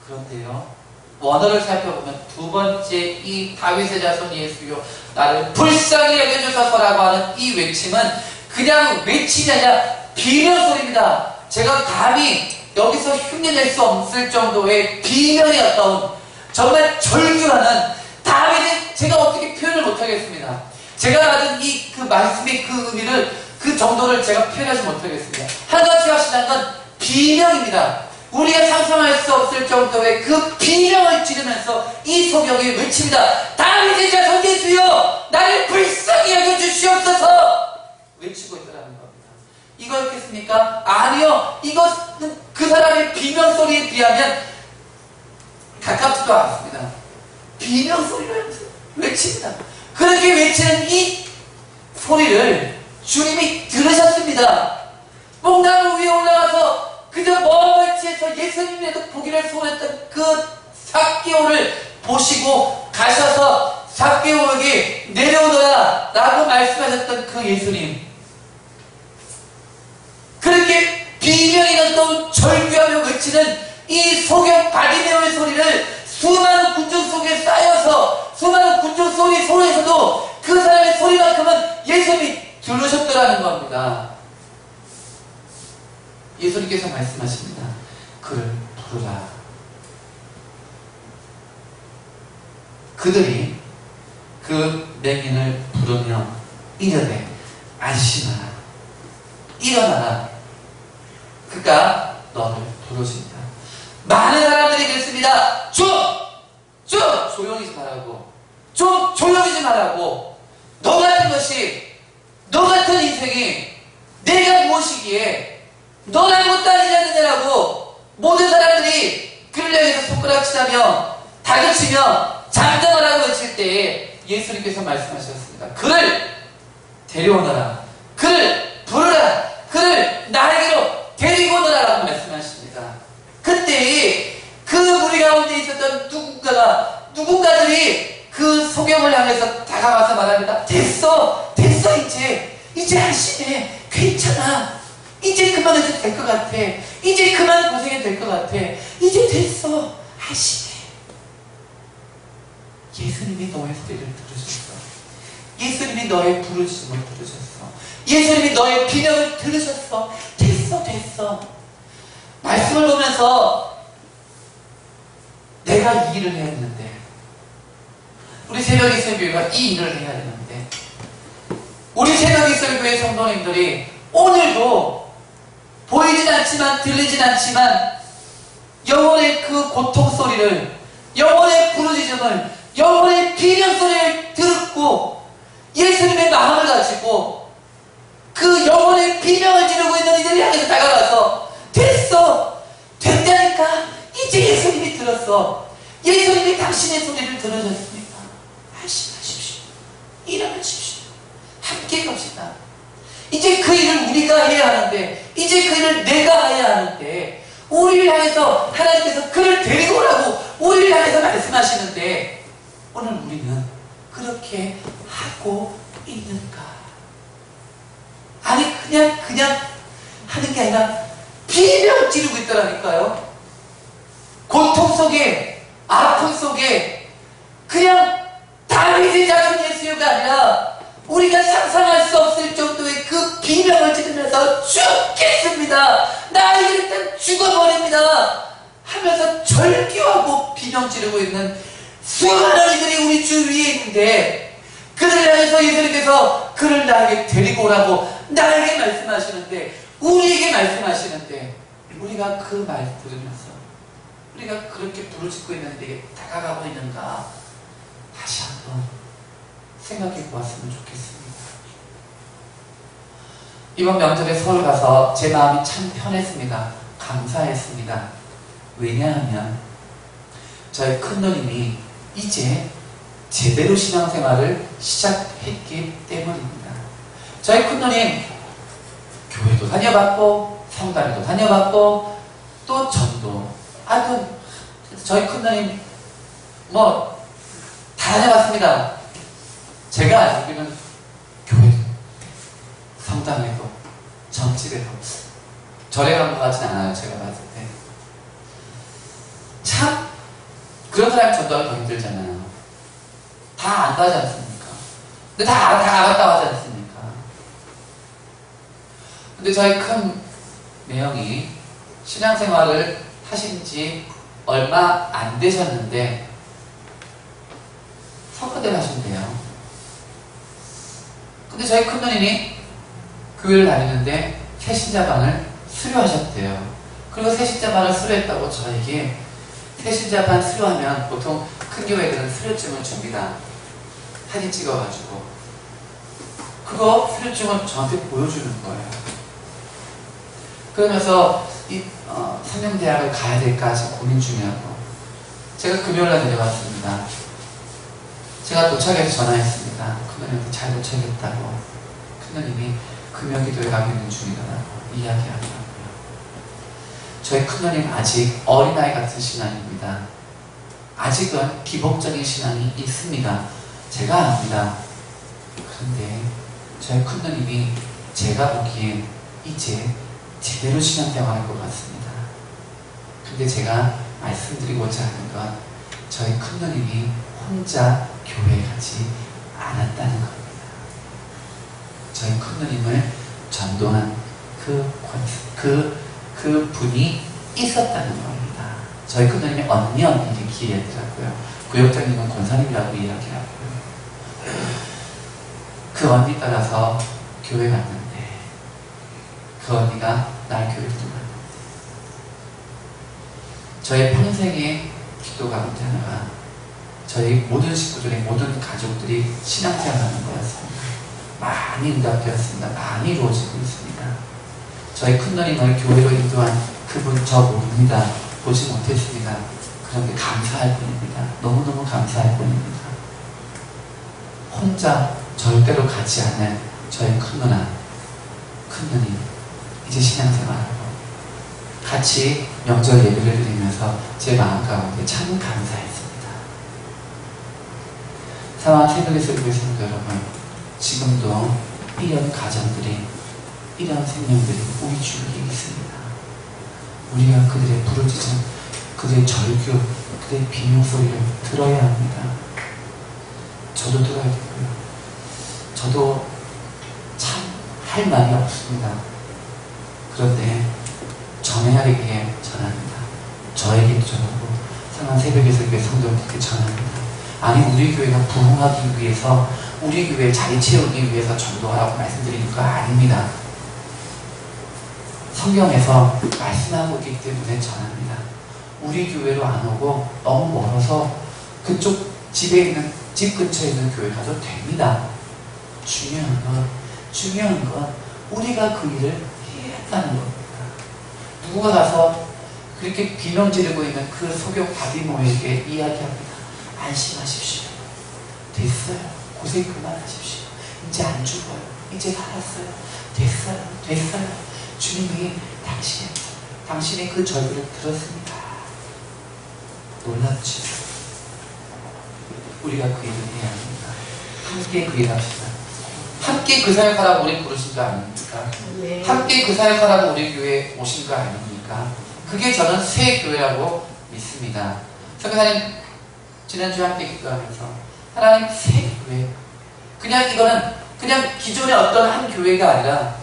그런데요, 원어를 살펴보면 두 번째 이 다윗의 자손 예수여 나를 불쌍히 여겨주소서라고 하는 이 외침은 그냥 외침이 아니라 비명 소리입니다. 제가 감히 여기서 흉내낼 수 없을 정도의 비명이 어떤 정말 절규하는 다윗의 제가 어떻게 표현을 못하겠습니다. 제가 받은 이 그 말씀의 그 의미를 그 정도를 제가 표현하지 못하겠습니다. 한 가지 확실한 건 비명입니다. 우리가 상상할 수 없을 정도의 그 비명을 지르면서 이 소경이 외칩니다. 다윗의 자손 예수여 나를 불쌍히 여겨주시옵소서 외치고 있더라는 겁니다. 이거였겠습니까? 아니요. 이것은 그 사람의 비명 소리에 비하면 가깝지도 않습니다. 비명 소리를 외칩니다. 그렇게 외치는 이 소리를 주님이 들으셨습니다. 뽕나무 위에 올라가서 그저 먼 멀지에서 예수님에도 보기를 소원했던 그 삭개오를 보시고 가셔서 삭개오에게 내려오너라 라고 말씀하셨던 그 예수님, 그렇게 비명이 났던 절규하며 외치는 이 소경 바디메오의 소리를 수많은 군중 속에 쌓여서 수많은 군중 소리에서도 그 사람의 소리만큼은 예수님이 들으셨더라는 겁니다. 예수님께서 말씀하십니다. 그를 부르라. 그들이 그 맹인을 부르며 이르되 안심하라 일어나라 그가 너를 부르신다. 많은 사람들이 그랬습니다. 조용히 좀 하라고, 좀 조용히 좀 하라고, 너 같은 것이, 너 같은 인생이 내가 무엇이기에 너는 못도 아니지 않느냐라고 모든 사람들이 그를 향해서 손가락치다며 다그치며 잠잠하라고 외칠 때에 예수님께서 말씀하셨습니다. 그를 데려오너라, 그를 부르라, 그를 나에게로 데리고 오너라라고 말씀하십니다. 그때 그 무리 가운데 있었던 누군가들이 그 소경을 향해서 다가와서 말합니다. 됐어 이제 안심해, 괜찮아, 이제 그만해도 될 것 같아, 이제 그만 고생해도 될 것 같아, 이제 됐어, 안심해. 예수님이 너의 소리를 들으셨어. 예수님이 너의 부르짖음을 들으셨어. 예수님이 너의 비명을 들으셨어. 됐어. 말씀을 보면서 내가 이 일을 해야 되는데, 우리 새벽 이슬교회가 이 일을 해야 되는데, 우리 새벽 이슬교회 성도님들이 오늘도 보이진 않지만 들리진 않지만 영혼의 그 고통 소리를, 영혼의 부르짖음을, 영혼의 비명 소리를 듣고 예수님의 마음을 가지고 그 영혼의 비명을 지르고 있는 이들을 향해서 다가가서 됐다니까, 이제 예수님이 들었어, 예수님이 당신의 소리를 들으셨으니까 안심하십시오, 일어나십시오, 함께 갑시다. 이제 그 일을 우리가 해야 하는데, 이제 그 일을 내가 해야 하는데, 우리를 향해서 하나님께서 그를 데리고 오라고 우리를 향해서 말씀하시는데 오늘 우리는 그렇게 하고 있는가? 아니 그냥 하는 게 아니라 비명 지르고 있더라니까요. 고통 속에, 아픔 속에 그냥 다윗의 자손 예수가 아니라 우리가 상상할 수 없을 정도의 그 비명을 지르면서 죽겠습니다, 나 이럴 땐 죽어버립니다 하면서 비명 지르고 있는 수많은 이들이 우리 주위에 있는데 그들을 향해서 예수님께서 그를 나에게 데리고 오라고 나에게 말씀하시는데 우리에게 말씀하시는데 우리가 그 말 들으면서 우리가 그렇게 부르짖고 있는데 다가가고 있는가 다시 한번 생각해 보았으면 좋겠습니다. 이번 명절에 서울 가서 제 마음이 참 편했습니다. 감사했습니다. 왜냐하면 저희 큰누님이 이제 제대로 신앙생활을 시작했기 때문입니다. 저희 큰누님 교회도 다녀봤고 성당에도 다녀봤고 또 전도 하여튼 저희 큰누님 뭐 다 다녀봤습니다. 제가 알기로는 교회도 성당에도 점집에도 절에 간 것 같진 않아요. 제가 봤을 때 참 그런 사람이 전도하기 더 힘들잖아요. 다 안 가지 않습니까? 근데 다 갔다 하지 않습니까? 근데 저희 큰 매형이 신앙생활을 하신 지 얼마 안 되셨는데 성가대를 하신대요. 근데 저희 큰 누님이 교회를 다니는데 새신자반을 수료하셨대요. 그리고 새신자반을 수료했다고 저에게 새신자반 수료하면 보통 큰 교회들은 수료증을 줍니다. 사진 찍어가지고 그거 수료증을 저한테 보여주는 거예요. 그러면서 이 상명대학을 가야 될까 지금 고민 중이라고. 제가 금요일날 내려왔습니다. 제가 도착해서 전화했습니다. 큰누님한테 잘 도착했다고. 큰누님이 금요기도에 가고 있는 중이더라고 이야기하더라고요. 저희 큰누님 아직 어린아이 같은 신앙입니다. 아직은 기복적인 신앙이 있습니다. 제가 압니다. 그런데 저희 큰누님이 제가 보기엔 이제 제대로 신앙생활할 것 같습니다. 근데 제가 말씀드리고자 하는 건 저희 큰누님이 혼자 교회에 가지 않았다는 겁니다. 저희 큰누님을 전도한 그 분이 있었다는 겁니다. 저희 큰누님이 언니 기회더라고요. 구역장님은 권사님이라고 이야기하고요. 그 언니 따라서 교회 갔는데 그 언니가 날 교회 들어갔는데 저의 평생의 기도 가운데 하나가 저희 모든 식구들의 모든 가족들이 신앙생활하는 거였습니다. 많이 응답되었습니다. 많이 이루어지고 있습니다. 저희 큰누님을 교회로 인도한 그분 저 모릅니다. 보지 못했습니다. 그런데 감사할 뿐입니다. 너무너무 감사할 뿐입니다. 혼자 절대로 가지 않는 저희 큰누나, 큰누님 이제 신앙생활하고 같이 명절 예배를 드리면서 제 마음 가운데 참 감사했습니다. 사랑하는 새벽의 설교의 성도 여러분, 지금도 이런 가정들이 이런 생명들이 우리 주위에 있습니다. 우리가 그들의 부르짖음, 그들의 절규, 그들의 비명 소리를 들어야 합니다. 저도 들어야 되고요. 저도 참 할 말이 없습니다. 그런데 전해야 되기에 전합니다. 저에게도 전하고 사랑하는 새벽의 설교의 성도들에게 전합니다. 아니 우리 교회가 부흥하기 위해서 우리 교회 자리 채우기 위해서 전도하라고 말씀드리는 거 아닙니다. 성경에서 말씀하고 있기 때문에 전합니다. 우리 교회로 안 오고 너무 멀어서 그쪽 집 근처에 있는 교회 가도 됩니다. 중요한 건 우리가 그 일을 했다는 겁니다. 누가 가서 그렇게 비명 지르고 있는 그 소경 바디모에게 이야기합니다. 안심하십시오. 됐어요. 고생 그만하십시오. 이제 안 죽어요. 이제 살았어요. 됐어요. 주님이 당신의 그 절규를 들었습니다. 놀랍죠? 우리가 그 일을 해야 합니다. 함께 그 일 합시다. 함께 그 사역하라고 우리 부르신 거 아닙니까? 네. 함께 그 사역하라고 우리 교회에 오신 거 아닙니까? 그게 저는 새 교회라고 믿습니다. 선교사님 지난주에 함께 기도하면서 하나님 새 교회, 그냥 이거는 그냥 기존의 어떤 한 교회가 아니라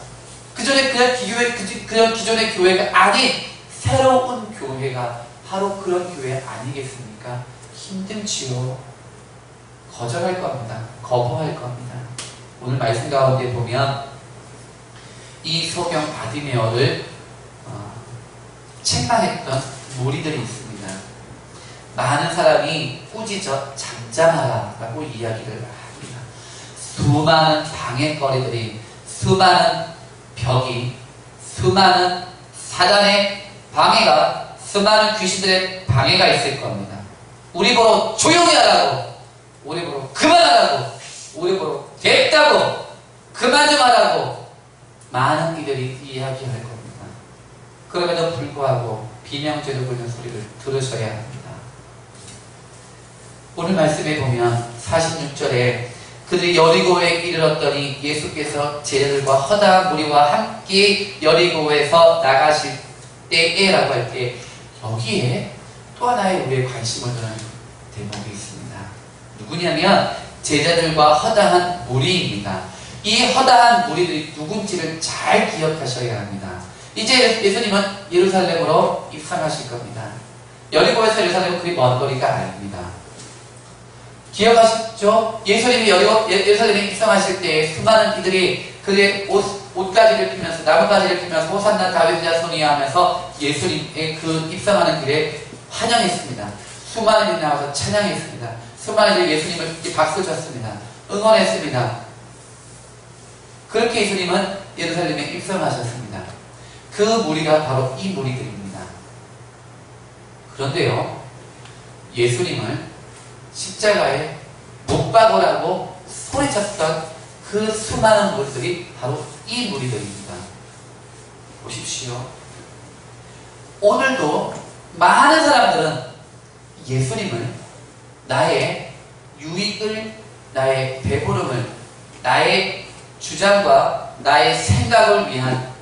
그냥 기존의 교회가 아닌 새로운 교회가 바로 그런 교회 아니겠습니까? 힘듦지요. 거절할 겁니다. 거부할 겁니다. 오늘 말씀 가운데 보면 이 소경 바디메어를 책망했던 무리들이 있습니다. 많은 사람이 꾸짖어 잠잠하라 라고 이야기를 합니다. 수많은 방해거리들이, 수많은 벽이, 수많은 사단의 방해가, 수많은 귀신들의 방해가 있을 겁니다. 우리 보러 조용히 하라고, 우리 보러 그만하라고, 우리 보러 됐다고, 그만 좀 하라고 많은 이들이 이야기할 겁니다. 그럼에도 불구하고 비명제로 굴는 소리를 들으셔야 합니다. 오늘 말씀에 보면 46절에 그들이 여리고에 이르렀더니 예수께서 제자들과 허다한 무리와 함께 여리고에서 나가실 때에 라고 할 때 여기에 또 하나의 우리의 관심을 드는 대목이 있습니다. 누구냐면 제자들과 허다한 무리입니다. 이 허다한 무리들이 누군지를 잘 기억하셔야 합니다. 이제 예수님은 예루살렘으로 입성하실 겁니다. 여리고에서 예루살렘은 그리 먼 거리가 아닙니다. 기억하시죠? 예수님이 예루살렘에 입성하실 때 수많은 이들이 그의 옷가지를 피면서, 나뭇가지를 피면서 호산나 다윗의 자손이 하면서 예수님의 그 입성하는 길에 환영했습니다. 수많은 이들이 나와서 찬양했습니다. 수많은 이들이 예수님을 박수 쳤습니다. 응원했습니다. 그렇게 예수님은 예루살렘에 입성하셨습니다. 그 무리가 바로 이 무리들입니다. 그런데요, 예수님을 십자가에 못 박으라고 소리쳤던 그 수많은 무리들이 바로 이 무리들입니다. 보십시오. 오늘도 많은 사람들은 예수님을 나의 유익을, 나의 배부름을, 나의 주장과 나의 생각을 위한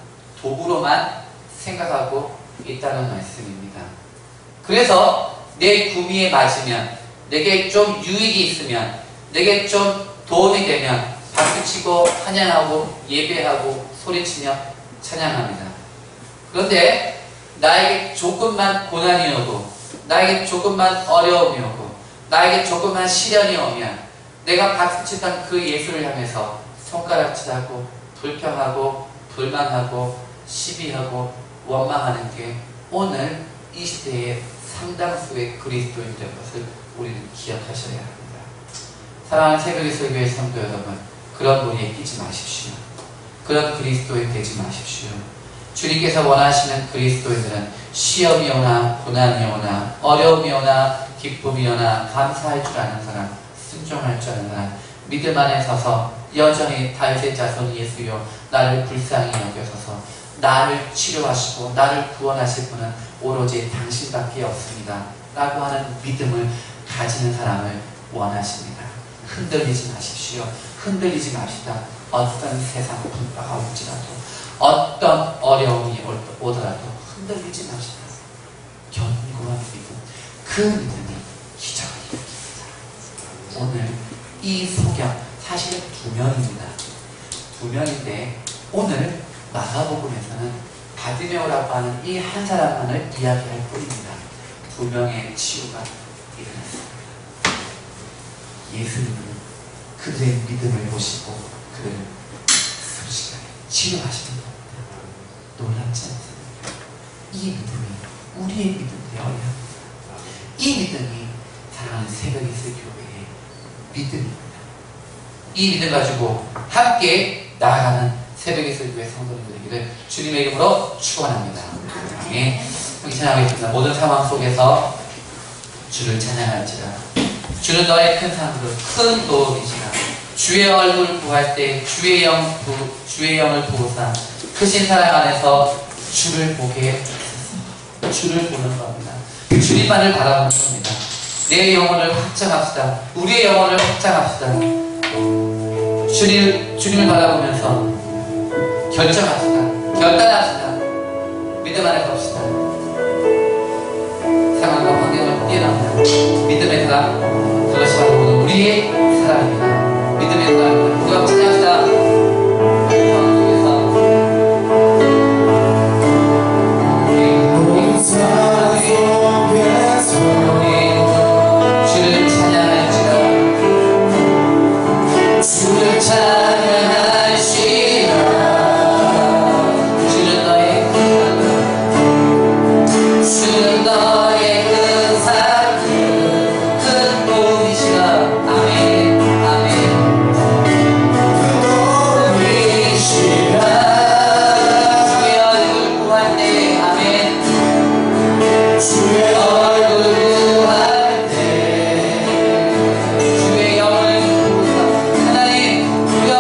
도구로만 생각하고 있다는 말씀입니다. 그래서 내 구미에 맞으면, 내게 좀 유익이 있으면, 내게 좀 도움이 되면 박수치고 찬양하고 예배하고 소리치며 찬양합니다. 그런데 나에게 조금만 고난이 오고, 나에게 조금만 어려움이 오고, 나에게 조금만 시련이 오면 내가 박수치던 그 예수를 향해서 손가락질하고 불평하고 불만하고 시비하고 원망하는 게 오늘 이 시대의 상당수의 그리스도인들 것을 우리는 기억하셔야 합니다. 사랑하는 새벽의 설교의 성도 여러분, 그런 무리에 끼지 마십시오. 그런 그리스도인 되지 마십시오. 주님께서 원하시는 그리스도인들은 시험이 오나 고난이 오나 어려움이 오나 기쁨이 오나 감사할 줄 아는 사람, 순종할 줄 아는 사람, 믿음 안에 서서 여전히 다윗의 자손 예수여 나를 불쌍히 여겨서서 나를 치료하시고 나를 구원하실 분은 오로지 당신밖에 없습니다 라고 하는 믿음을 가지는 사람을 원하십니다. 흔들리지 마십시오. 흔들리지 맙시다. 어떤 세상 분파가 올지라도, 어떤 어려움이 오더라도 흔들리지 맙시다. 견고한 믿음, 그 믿음이 기적을 일으킵니다. 오늘 이 소경, 사실은 2명입니다. 2명인데 오늘 마가복음에서는 바디메오라고 하는 이 한 사람만을 이야기할 뿐입니다. 2명의 치유가 일어났습니다. 예수님은 그들의 믿음을 보시고 그를 순식간에 치유하시는 겁니다. 놀랍지 않습니까? 이 믿음이 우리의 믿음 되어야 합니다. 이 믿음이 사랑하는 새벽 이슬 교회의 믿음입니다. 이 믿음 가지고 함께 나아가는 새벽 이슬 교회 성도님들 되기를 주님의 이름으로 축원합니다. 아멘. 함께 찬양하겠습니다. 모든 상황 속에서 주를 찬양할지라. 주는 너의 큰 상급, 큰 도움이시라. 주의 얼굴 구할 때 주의 영을 보고사 크신 사랑 안에서 주를 보게 하소서. 주를 보는 겁니다. 주님만을 바라보는 겁니다. 내 영혼을 확장합시다. 우리의 영혼을 확장합시다. 주님을 바라보면서 결정합시다. 결단합시다. 믿음 안에 봅시다. 상황과 환경을 뛰어납니다. 믿음의 사람, 그것이 바로 우리의 사랑입니다. 믿음의 사랑입니다. 우리가 찬양합시다. 속에서 찬양하시라. 주는 너의 큰 사랑 큰 도움이시라. 아멘 아멘. 도움이시라. 주의 얼굴 구할 때 아멘. 주의 얼굴 구할 때 주의 영을 구한다. 하나님 우리가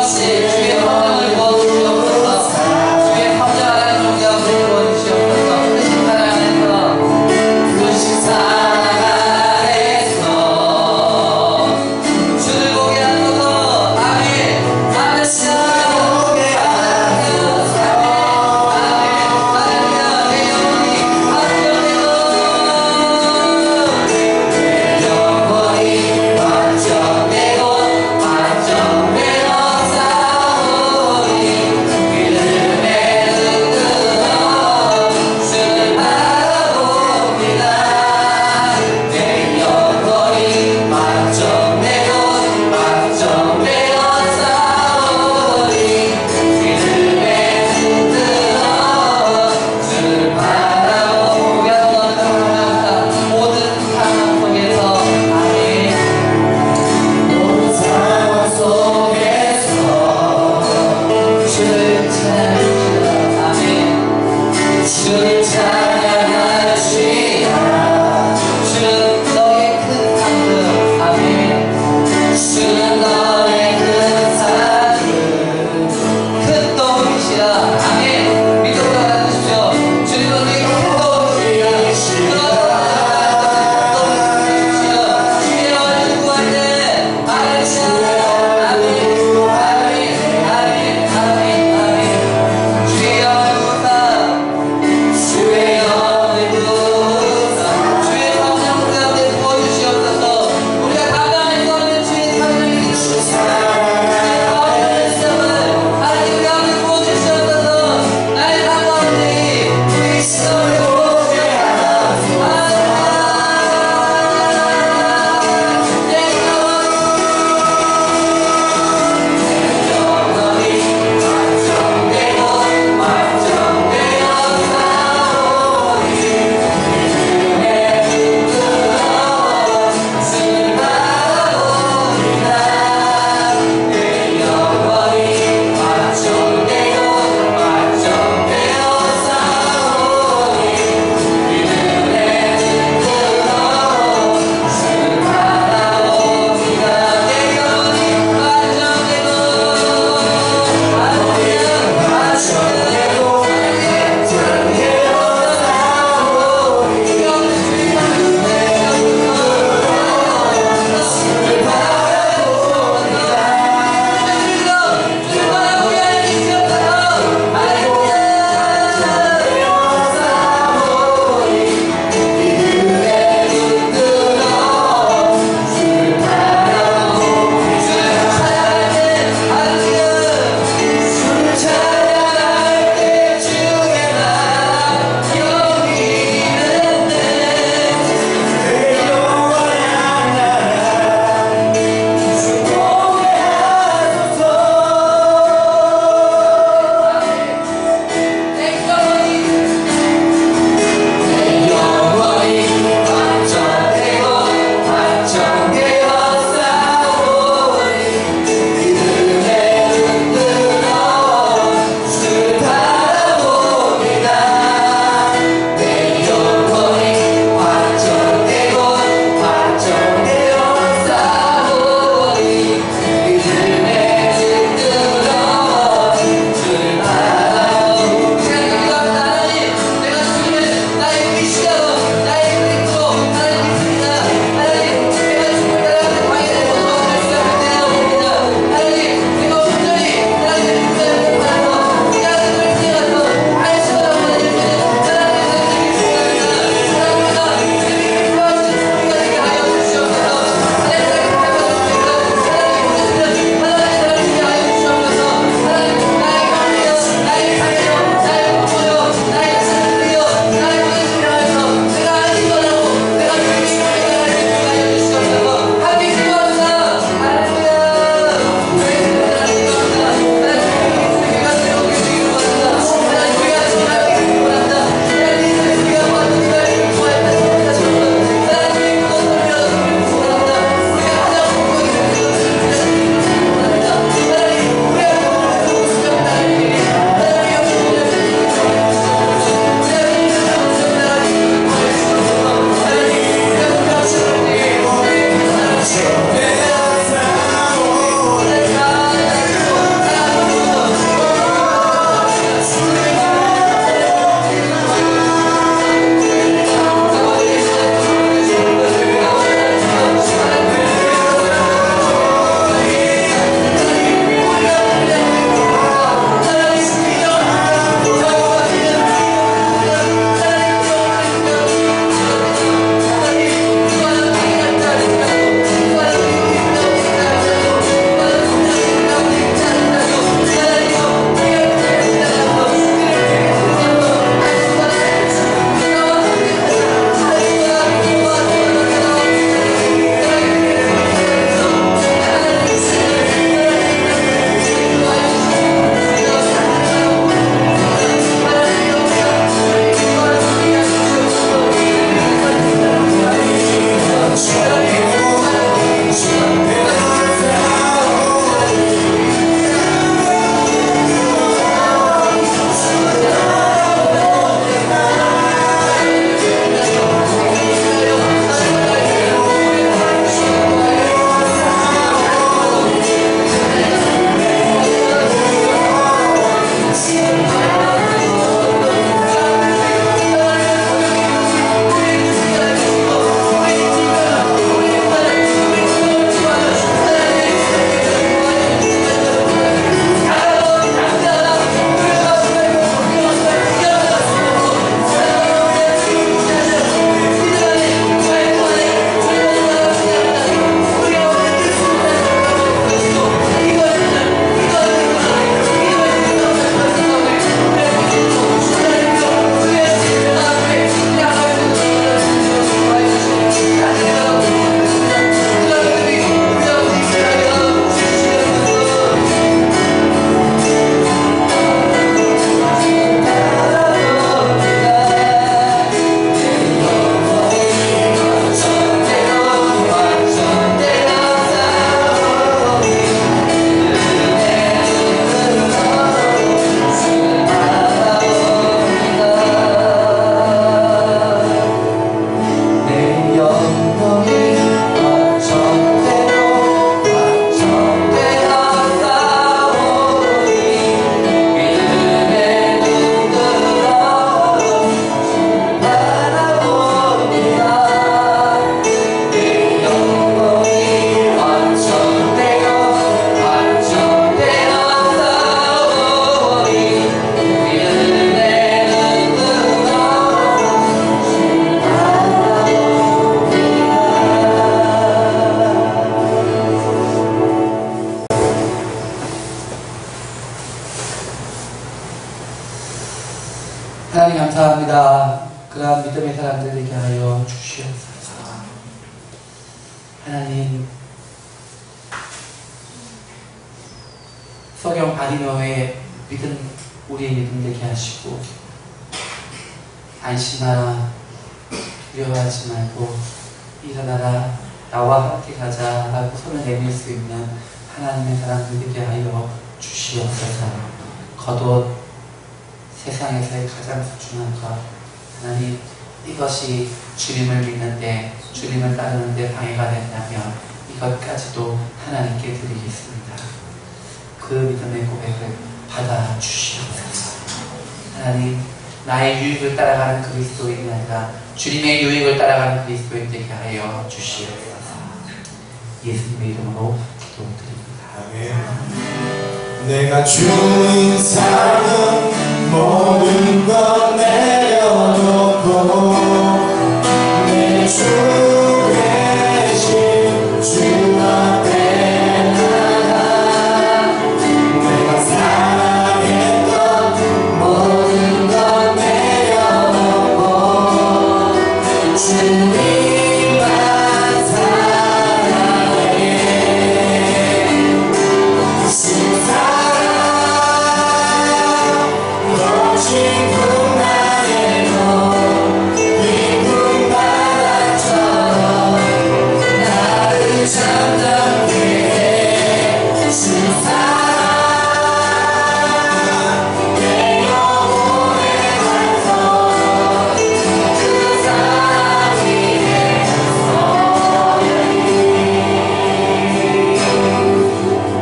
하나님 감사합니다. 그러한 믿음의 사람들 되게 하여 주시옵소서. 하나님, 성경 바리노의 믿음, 우리의 믿음 되게 하시고, 안심하라, 두려워하지 말고 일어나라, 나와 함께 가자 라고 손을 내밀 수 있는 하나님의 사람들 되게 하여 주시옵소서. 겉옷, 세상에서의 가장 소중한 것, 하나님, 이것이 주님을 믿는데, 주님을 따르는데 방해가 된다면 이것까지도 하나님께 드리겠습니다. 그 믿음의 고백을 받아 주시옵소서. 하나님, 나의 유익을 따라가는 그리스도인이 아니라 주님의 유익을 따라가는 그리스도인 되게 하여 주시옵소서. 예수님의 이름으로 기도드립니다. 아멘. 내가 주인 삶은 모든 것 내려놓고 내 주 대신 주 앞에 나가 내가 사랑했던 모든 것 내려놓고 주님만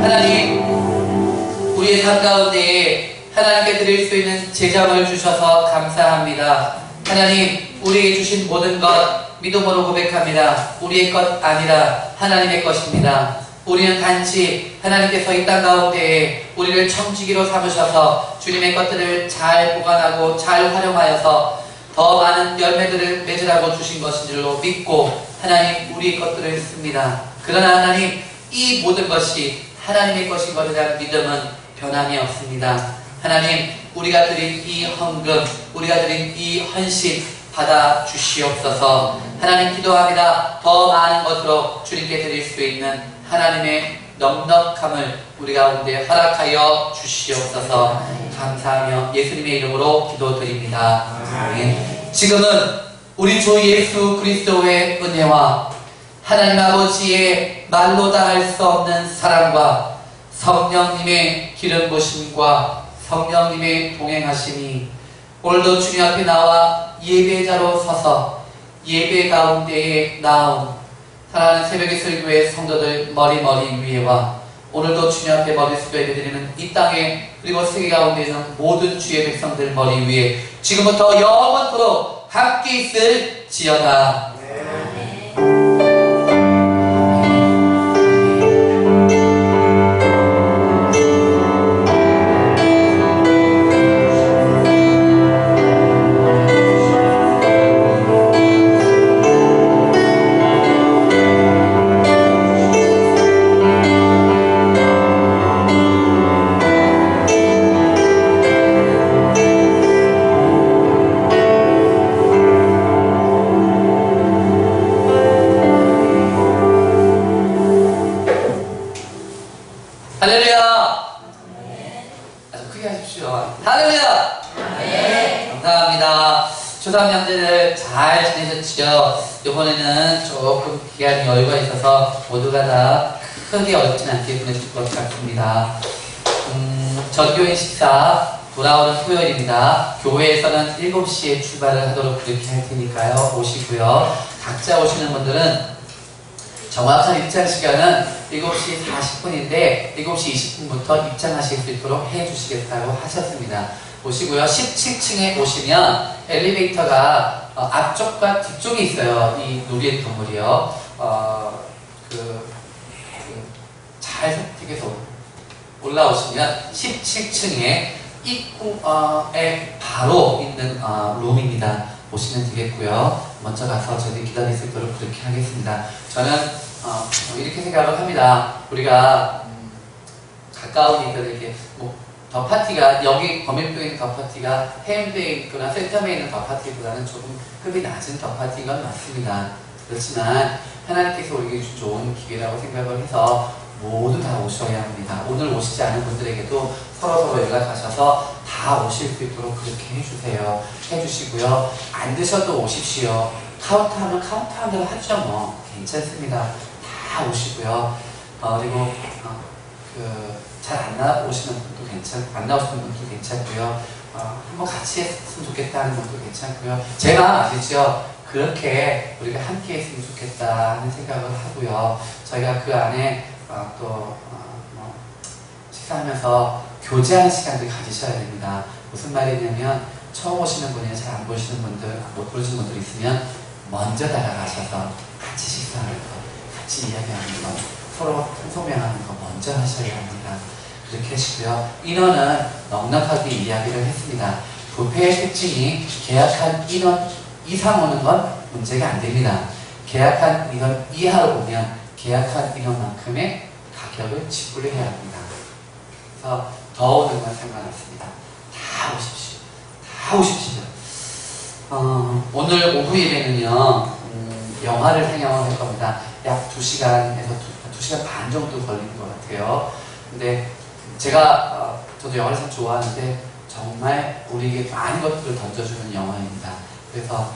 사랑해 가운데 하나님께 드릴 수 있는 재정을 주셔서 감사합니다. 하나님, 우리에게 주신 모든 것 믿음으로 고백합니다. 우리의 것 아니라 하나님의 것입니다. 우리는 단지 하나님께서 이 땅 가운데에 우리를 청지기로 삼으셔서 주님의 것들을 잘 보관하고 잘 활용하여서 더 많은 열매들을 맺으라고 주신 것인 줄로 믿고 하나님, 우리의 것들을 씁니다. 그러나 하나님, 이 모든 것이 하나님의 것인 것에 대한 믿음은 변함이 없습니다. 하나님, 우리가 드린 이 헌금, 우리가 드린 이 헌신 받아 주시옵소서. 하나님, 기도합니다. 더 많은 것으로 주님께 드릴 수 있는 하나님의 넉넉함을 우리 가운데 허락하여 주시옵소서. 감사하며 예수님의 이름으로 기도드립니다. 아멘. 지금은 우리 주 예수 그리스도의 은혜와 하나님 아버지의 말로 다 할 수 없는 사랑과 성령님의 기름 부으심과 성령님의 동행하심이 오늘도 주님 앞에 나와 예배자로 서서 예배 가운데에 나온 사랑하는 새벽의 설교회 성도들 머리 위에와 오늘도 주님 앞에 머리 숙여 예배드리는 이 땅에 그리고 세계 가운데 있는 모든 주의 백성들 머리 위에 지금부터 영원토록 함께 있을지어다. 추석 명절을 잘 지내셨죠? 이번에는 조금 기간이 여유가 있어서 모두가 다 크게 어렵진 않게 보내실 것 같습니다. 전교인 식사 돌아오는 토요일입니다. 교회에서는 7시에 출발을 하도록 그렇게 할 테니까요. 오시고요. 각자 오시는 분들은 정확한 입장 시간은 7시 40분인데 7시 20분부터 입장하실 수 있도록 해주시겠다고 하셨습니다. 오시고요. 17층에 오시면 엘리베이터가 앞쪽과 뒤쪽에 있어요. 이 놀이의 건물이요. 잘 선택해서 올라오시면 17층에 입구에 바로 있는 룸입니다. 오시면 되겠고요. 먼저 가서 저희 기다릴 수 있도록 그렇게 하겠습니다. 저는 이렇게 생각을 합니다. 우리가 가까운 이들에게 더 파티가 여기 범일도에 있는 더 파티가 해운대에 있거나 센텀에 있는 더 파티보다는 조금 급이 낮은 더 파티인 건 맞습니다. 그렇지만 하나님께서 우리에게 준 좋은 기회라고 생각을 해서 모두 다 오셔야 합니다. 오늘 오시지 않은 분들에게도 서로 연락하셔서 다 오실 수 있도록 그렇게 해주시고요. 안 드셔도 오십시오. 카운트하면 카운트하는 대로 하죠. 뭐 괜찮습니다. 다 오시고요. 그리고 잘 안 나오시는 분도 안 나오시는 분도 괜찮고요. 한번 같이 했으면 좋겠다 하는 분도 괜찮고요. 제 마음 아시죠? 그렇게 우리가 함께 했으면 좋겠다 하는 생각을 하고요. 저희가 그 안에 식사하면서 교제하는 시간들 가지셔야 됩니다. 무슨 말이냐면 처음 오시는 분이나 잘 안 보시는 분들, 못 보시는 분들 있으면 먼저 다가가셔서 같이 식사하는 거, 같이 이야기하는 거, 서로 소명하는 거 먼저 하셔야 합니다. 그렇게 하시고요. 인원은 넉넉하게 이야기를 했습니다. 뷔페의 특징이 계약한 인원 이상 오는 건 문제가 안 됩니다. 계약한 인원 이하로 오면 계약한 인원만큼의 가격을 지불을 해야 합니다. 그래서 더 오는 건 상관없습니다. 다 오십시오. 다 오십시오. 오늘 오후 예배는요, 영화를 상영을 할 겁니다. 약 2시간에서 2시간 반 정도 걸리는 것 같아요. 근데 제가, 저도 영화를 참 좋아하는데, 정말 우리에게 많은 것들을 던져주는 영화입니다. 그래서,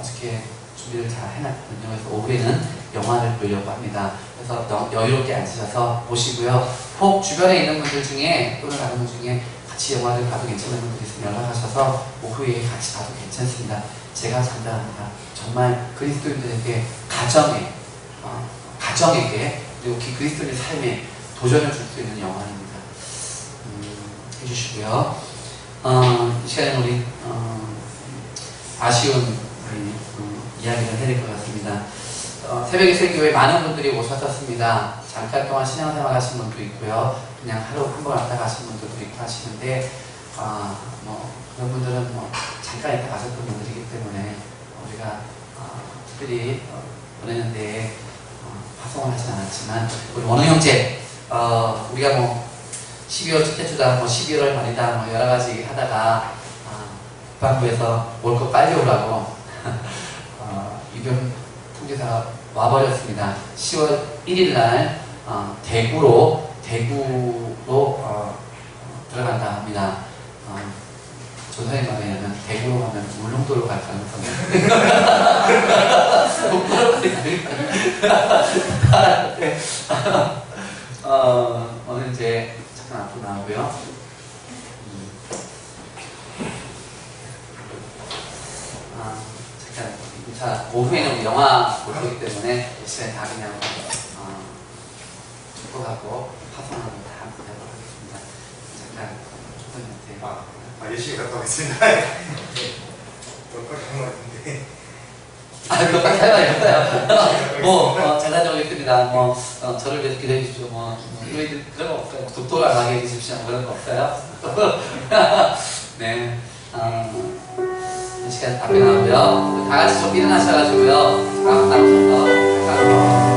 어저께 준비를 잘 해놨거든요. 그래서 오후에는 영화를 보려고 합니다. 그래서 여유롭게 앉으셔서 보시고요. 혹 주변에 있는 분들 중에, 또는 다른 분 중에 같이 영화를 봐도 괜찮은 분들 있으면 연락하셔서 오후에 같이 봐도 괜찮습니다. 제가 장담합니다. 정말 그리스도인들에게 가정에게 그리고 그리스도인의 삶에 도전을 줄 수 있는 영화입니다. 해주시고요. 이 시간에 우리 아쉬운 이야기를 해야 될 것 같습니다. 새벽에 설교에 많은 분들이 오셨었습니다. 잠깐 동안 신앙생활 하신 분도 있고요. 그냥 하루 한 번 왔다 가신 분들도 있고 하시는데, 그런 분들은 잠깐 있다 가셨던 분들이기 때문에 우리가 특별히 보내는데 파송을 하진 않았지만, 우리 원우 형제, 우리가 12월 첫째 주다, 12월 말이다, 여러 가지 하다가 국방부에서 올 거 빨리 오라고 유병 통지사가 와버렸습니다. 10월 1일 날 대구로 들어간다 합니다. 조선의 말에 의하면 대구로 가면 울릉도로 갈 가능성이 오늘 이제 잠깐 앞으로 나오고요. 잠깐 자, 오후에는 우리 영화 볼 거기 때문에 이 시간에 다 그냥 축복하고 파송하고 다 하도록 하겠습니다. 잠깐 초선님한테 열심히 갔다 오겠습니다. 몇번 한것 같은데. 그것까지 해봐야겠어요. 잘 다녀오겠습니다. 저를 위해서 기대해 주십시오. 그런 거 없어요. 독도를 안 하게 해주십시오. 그런 거 없어요. 네. 이 시간 답변 하고요. 다 같이 좀 일어나셔가지고요. 나오셔서